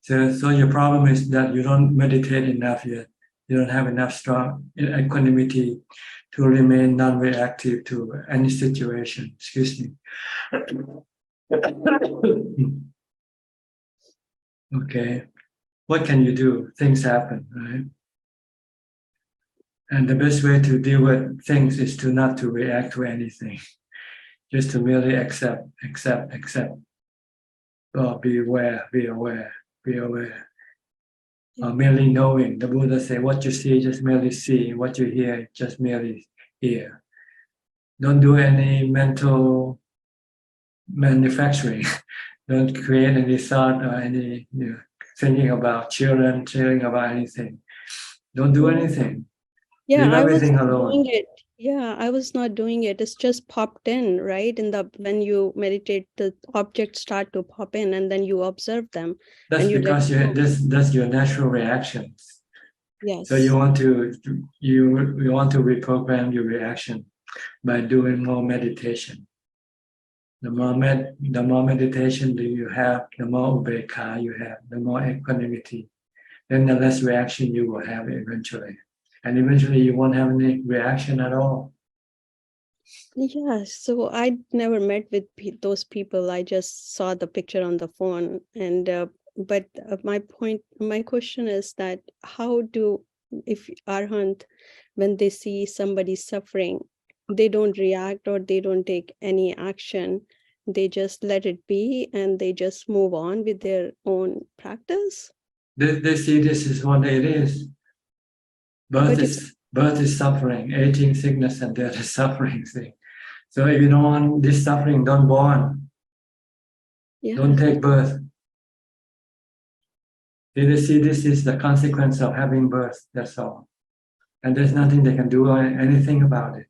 Yeah. So your problem is that you don't meditate enough yet. You don't have enough strong equanimity to remain non-reactive to any situation. Excuse me. Okay. What can you do? Things happen, right? And the best way to deal with things is to not to react to anything. Just to merely accept. Well, be aware. Or merely knowing. The Buddha said, what you see, just merely see. What you hear, just merely hear. Don't do any mental manufacturing. Don't create any thought or any thinking about children, thinking about anything. Don't do anything. Yeah, Leave I was everything not alone. doing it. Yeah, I was not doing it. It's just popped in, right? When you meditate, the objects start to pop in, and then you observe them. That's and you because that's your natural reactions. Yes. So you want to reprogram your reaction by doing more meditation. The more meditation that you have, the more upekkha you have, the more equanimity, then the less reaction you will have eventually. And eventually you won't have any reaction at all. Yeah, so I never met with those people. I just saw the picture on the phone. And but my question is that if Arhat, when they see somebody suffering, they don't react or they don't take any action. They just let it be and they just move on with their own practice. They see this is what it is. Birth is suffering, aging, sickness, and death is suffering. See? So if you don't want this suffering, don't born. Yeah. Don't take birth. They see this is the consequence of having birth, that's all. And there's nothing they can do anything about it.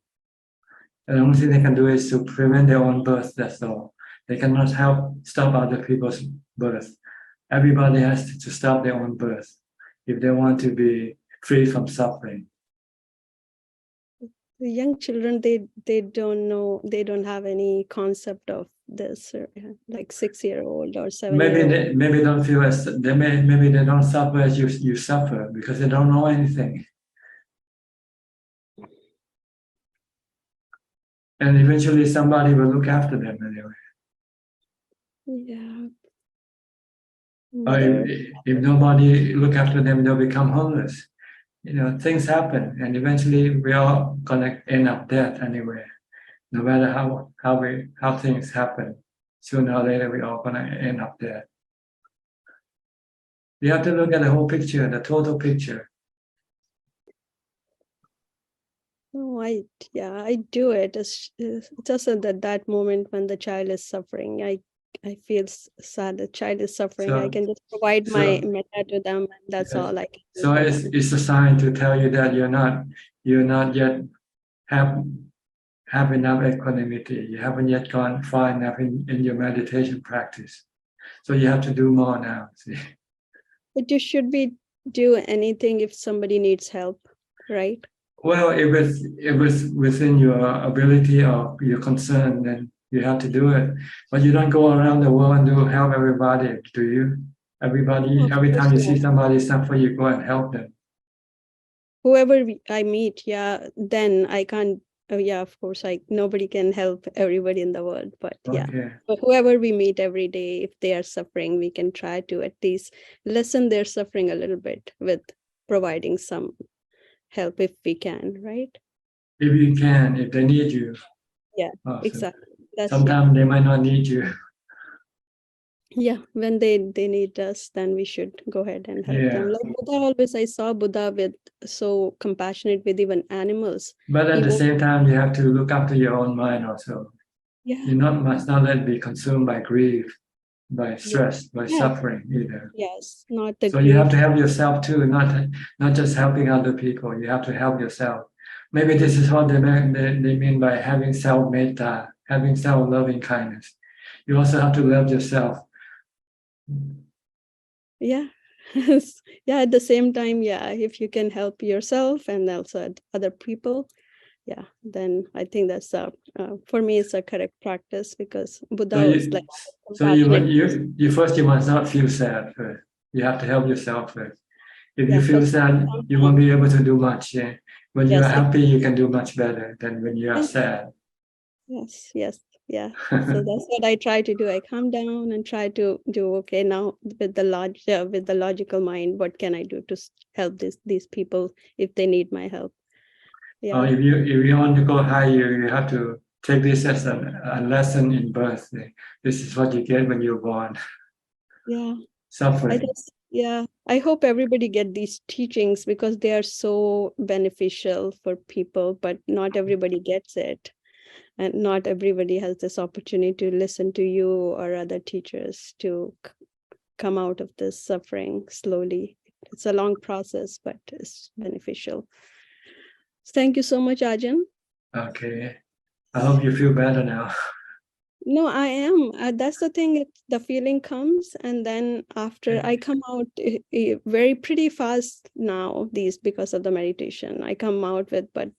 The only thing they can do is to prevent their own birth, that's all. They cannot help stop other people's birth. Everybody has to stop their own birth if they want to be free from suffering. The young children, they don't know, they don't have any concept of this, like 6-year-old or 7-year-old. Maybe don't feel maybe they don't suffer as you suffer because they don't know anything. And eventually somebody will look after them anyway. Yeah. Or if nobody look after them, they'll become homeless. Things happen, and eventually we all gonna end up dead anyway. No matter how things happen, sooner or later we all gonna end up dead. You have to look at the whole picture, the total picture. Oh, I do it. It's just at that moment when the child is suffering, I feel sad. The child is suffering. I can just provide my metta to them, and that's all I can do. So it's a sign to tell you that you're you're not yet have enough equanimity. You haven't yet gone far enough in your meditation practice. So you have to do more now. See? But you should be do anything if somebody needs help, right? Well, if it's within your ability or your concern, then you have to do it. But you don't go around the world and help everybody, do you? Every time you see somebody suffer, you go and help them. Whoever I meet, yeah, then I can't. Yeah, of course, nobody can help everybody in the world, but yeah, but whoever we meet every day, if they are suffering, we can try to at least lessen their suffering a little bit with providing some help if we can, right? If you can, if they need you. Yeah, exactly. Sometimes they might not need you. Yeah, when they need us, then we should go ahead and help them. Like Buddha always, I saw Buddha with so compassionate with even animals. But at the same time, you have to look after your own mind also. Yeah. You must not let it be consumed by grief, by stress, by suffering either. Yes, not the So grief. you have to help yourself too, not just helping other people. You have to help yourself. Maybe this is what they mean by having self-metta, having self-loving kindness. You also have to love yourself. Yeah. Yeah, at the same time, yeah, if you can help yourself and also other people, yeah, then I think that's for me it's a correct practice, because Buddha was like you first, you must not feel sad first. You have to help yourself first. If you feel sad, you won't be able to do much. Yeah? When you are happy, you can do much better than when you are sad. Yes, yeah. So that's what I try to do. I calm down and try to do, okay, now with the logical mind, what can I do to help these people if they need my help? Yeah. If you want to go higher, you have to take this as a lesson in birth. This is what you get when you're born. Yeah. Suffering. I hope everybody get these teachings, because they are so beneficial for people, but not everybody gets it. And not everybody has this opportunity to listen to you or other teachers to come out of this suffering slowly. It's a long process, but it's beneficial. Thank you so much, Ajahn. Okay. I hope you feel better now. No, I am. That's the thing. The feeling comes, and then after I come out very pretty fast now, because of the meditation. I come out with, but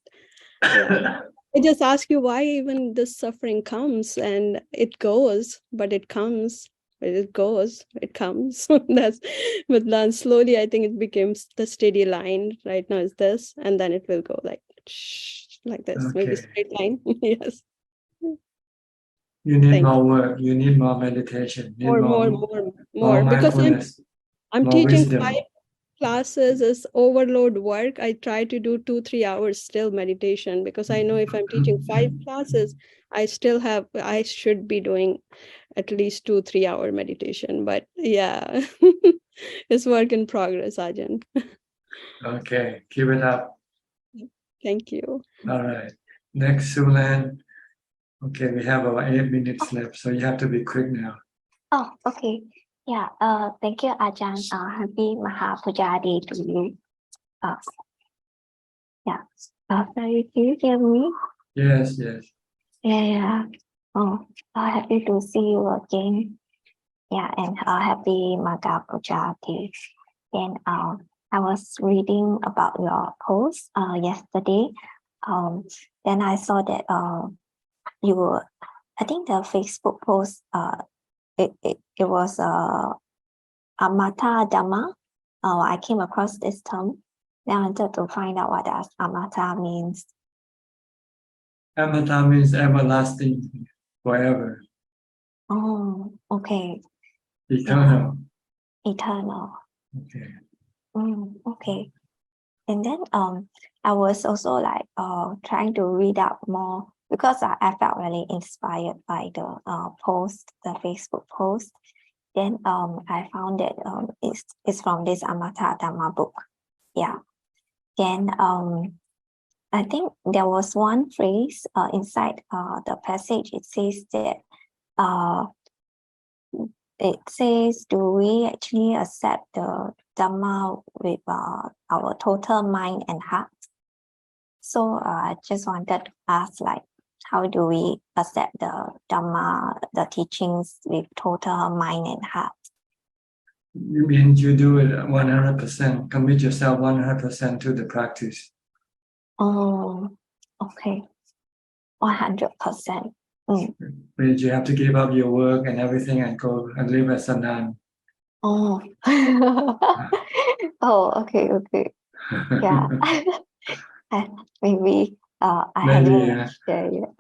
yeah. I just ask you why even this suffering comes, and it goes, but it comes, but it goes, it comes. But then slowly I think it became the steady line. Right now is this, and then it will go like this, maybe straight line. Yes. You need more work. You need more meditation. More because I'm teaching wisdom. 5 classes is overload work. I try to do 2-3 hours still meditation, because I know if I'm teaching 5 classes, I should be doing at least 2-3 hour meditation. But yeah, it's work in progress, Ajahn. Okay, keep it up. Thank you. All right. Next, Sulan. Okay, we have about 8 minutes left, so you have to be quick now. Oh, okay. Yeah, thank you, Ajahn. Happy Mahapuja Day to you. Yeah. Sorry, do you hear me? Yes. Yeah. Oh, happy to see you again. Yeah, and happy Maga Puja Day. And I was reading about your post yesterday. Then I saw that I think the Facebook post it was Amata Dhamma. I came across this term. Then I wanted to find out what does Amata means. Amata means everlasting, forever. Oh, okay. Eternal. Yeah. Eternal. Okay. Okay. And then I was also like trying to read up more, because I felt really inspired by the the Facebook post. Then I found that it's from this Amata Dhamma book. Yeah. Then I think there was one phrase inside the passage. It says that do we actually accept the Dhamma with our total mind and heart? So I just wanted to ask, like, how do we accept the Dhamma, the teachings with total mind and heart? You mean you do it 100%, commit yourself 100% to the practice. Oh, okay. 100%. Means you have to give up your work and everything and go and live as a nun. Oh. Oh, okay. Yeah. Maybe I haven't shared yet.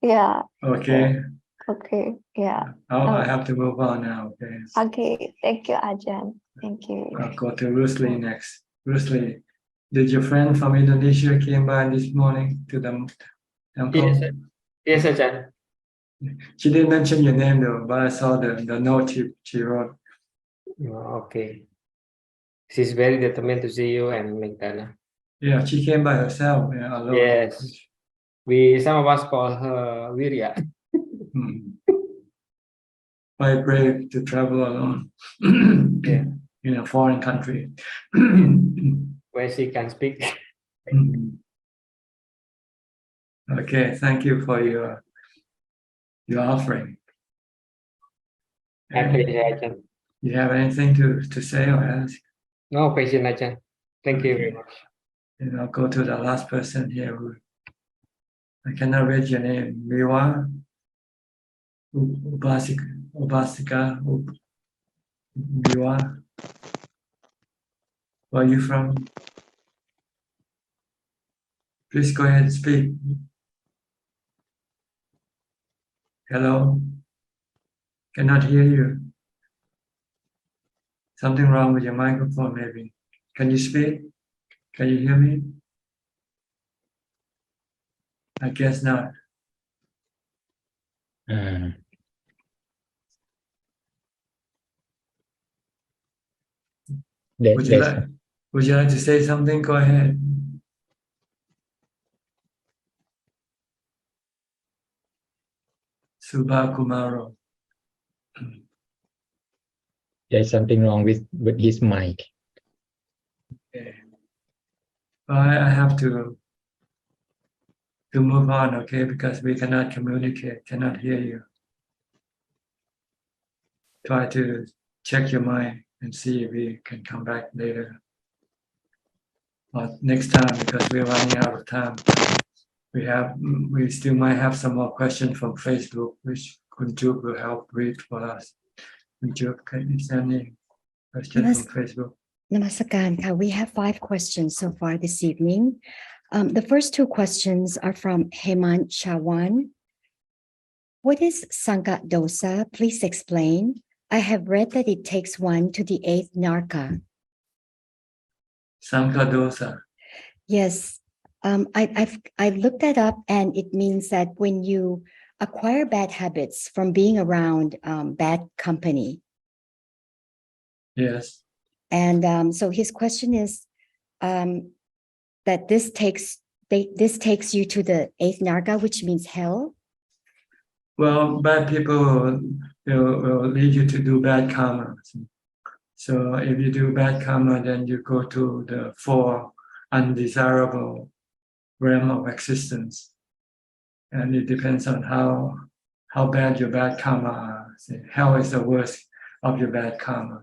Yeah. Okay. Okay. Yeah. I have to move on now. Okay. Okay. Thank you, Ajahn. Thank you. I'll go to Bruce Lee next. Bruce Lee, did your friend from Indonesia came by this morning to the temple? Yes, Ajahn. She didn't mention your name though, but I saw the note she wrote. Okay. She's very determined to see you and make Dana. Yeah, she came by herself, alone. Yes. Some of us call her Wirya. Quite brave to travel alone in a foreign country. Where she can speak. Okay, thank you for your offering. My pleasure, Ajahn. You have anything to say or ask? No question, Ajahn. Thank you very much. And I'll go to the last person here. I cannot read your name. Miwa Upasika Miwa. Where are you from? Please go ahead and speak. Hello? Cannot hear you. Something wrong with your microphone, maybe. Can you speak? Can you hear me? I guess not. Would you like to say something? Go ahead. Subha Kumaro. There's something wrong with his mic. Okay. I have to move on, okay, because we cannot communicate, cannot hear you. Try to check your mind and see if we can come back later. Or next time, because we're running out of time. We still might have some more questions from Facebook, which Kunjuk will help read for us. Kunjuk, is there any questions from Facebook? Namaskaran. We have 5 questions so far this evening. The first 2 questions are from Hemant Chawan. What is Sangha dosa? Please explain. I have read that it takes one to the 8th narka. Sangha dosa. Yes, I've looked that up, and it means that when you acquire bad habits from being around bad company. Yes. And so his question is that this takes you to the 8th narka, which means hell. Well, bad people will lead you to do bad karma. So if you do bad karma, then you go to the 4 undesirable realm of existence. And it depends on how bad your bad karma are. Hell is the worst of your bad karma.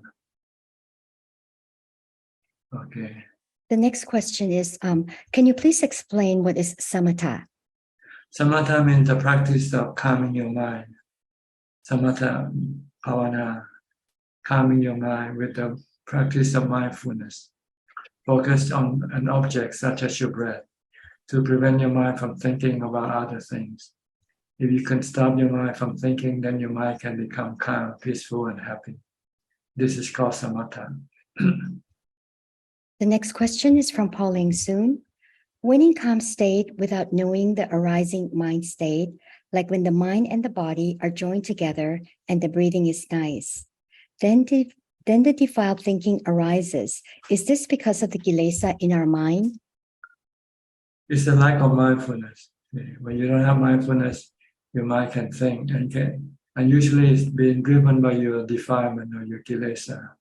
Okay. The next question is, can you please explain what is samatha? Samatha means the practice of calming your mind. Samatha bhavana, calming your mind with the practice of mindfulness. Focus on an object such as your breath to prevent your mind from thinking about other things. If you can stop your mind from thinking, then your mind can become calm, peaceful, and happy. This is called samatha. The next question is from Pauline Soon. When in calm state without knowing the arising mind state, like when the mind and the body are joined together and the breathing is nice, then the defiled thinking arises. Is this because of the kilesa in our mind? It's the lack of mindfulness. When you don't have mindfulness, your mind can think and usually it's being driven by your defilement or your kilesa.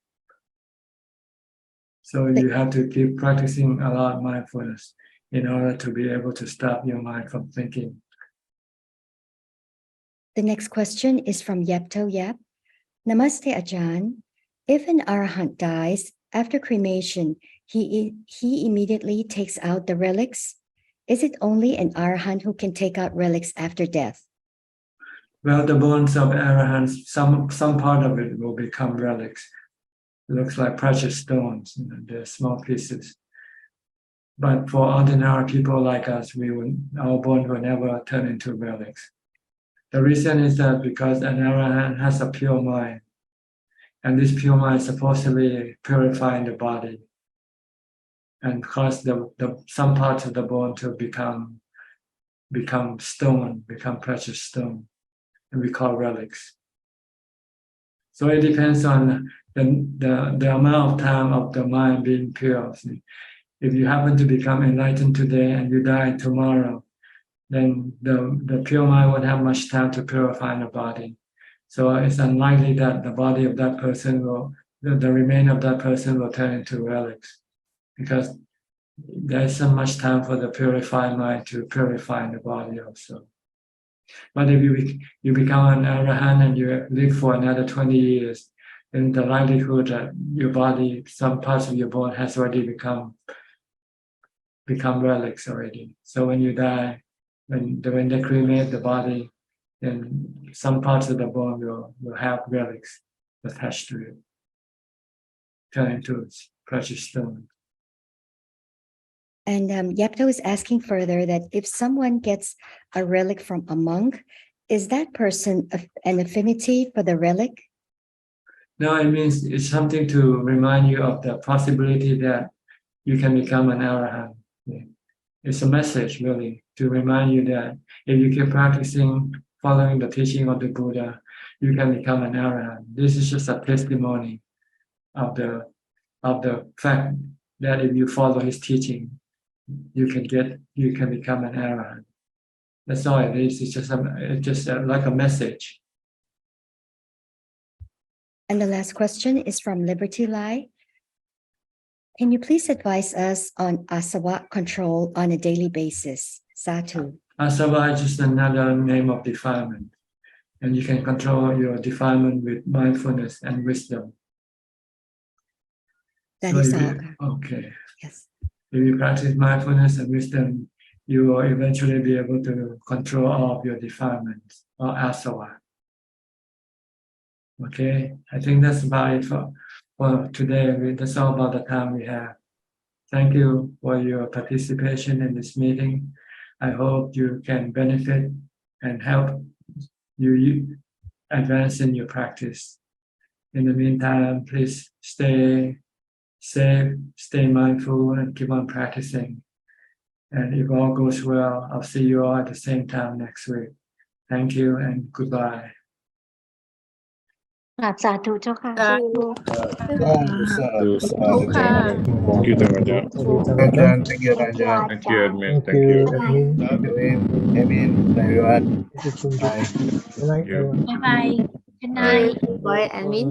So you have to keep practicing a lot of mindfulness in order to be able to stop your mind from thinking. The next question is from Yepto Yep. Namaste Ajahn. If an arahant dies after cremation, he immediately takes out the relics. Is it only an arahant who can take out relics after death? Well, the bones of arahants, some part of it will become relics. It looks like precious stones, they're small pieces. But for ordinary people like us, our bones will never turn into relics. The reason is that because an arahant has a pure mind, and this pure mind is supposedly purifying the body and cause some parts of the bone to become stone, become precious stone, and we call relics. So it depends on the amount of time of the mind being pure. If you happen to become enlightened today and you die tomorrow, then the pure mind won't have much time to purify the body. So it's unlikely that the body of that person the remains of that person will turn into relics, because there isn't much time for the purified mind to purify the body also. But if you become an arahant and you live for another 20 years, then the likelihood that your body, some parts of your bone has already become relics already. So when you die, when they cremate the body, then some parts of the bone will have relics attached to it, turn into precious stone. And Yepto is asking further that if someone gets a relic from a monk, is that person an affinity for the relic? No, it means it's something to remind you of the possibility that you can become an arahant. It's a message, really, to remind you that if you keep practicing, following the teaching of the Buddha, you can become an arahant. This is just a testimony of the fact that if you follow his teaching, you can become an arahant. That's all it is. It's just like a message. And the last question is from Liberty Lai. Can you please advise us on asava control on a daily basis? Sadhu. Asava is just another name of defilement, and you can control your defilement with mindfulness and wisdom. That is all. Okay. Yes. If you practice mindfulness and wisdom, you will eventually be able to control all of your defilements or asava. Okay, I think that's about it for today. That's all about the time we have. Thank you for your participation in this meeting. I hope you can benefit and help you advance in your practice. In the meantime, please stay safe, stay mindful, and keep on practicing. And if all goes well, I'll see you all at the same time next week. Thank you and goodbye. สาธุเจ้าค่ะ Thank you, Dhamma. Thank you, Rajan. Thank you, admin. Thank you, Admin. admin. Everyone. Bye. Good night, everyone. Bye bye. Good night. Bye, admin.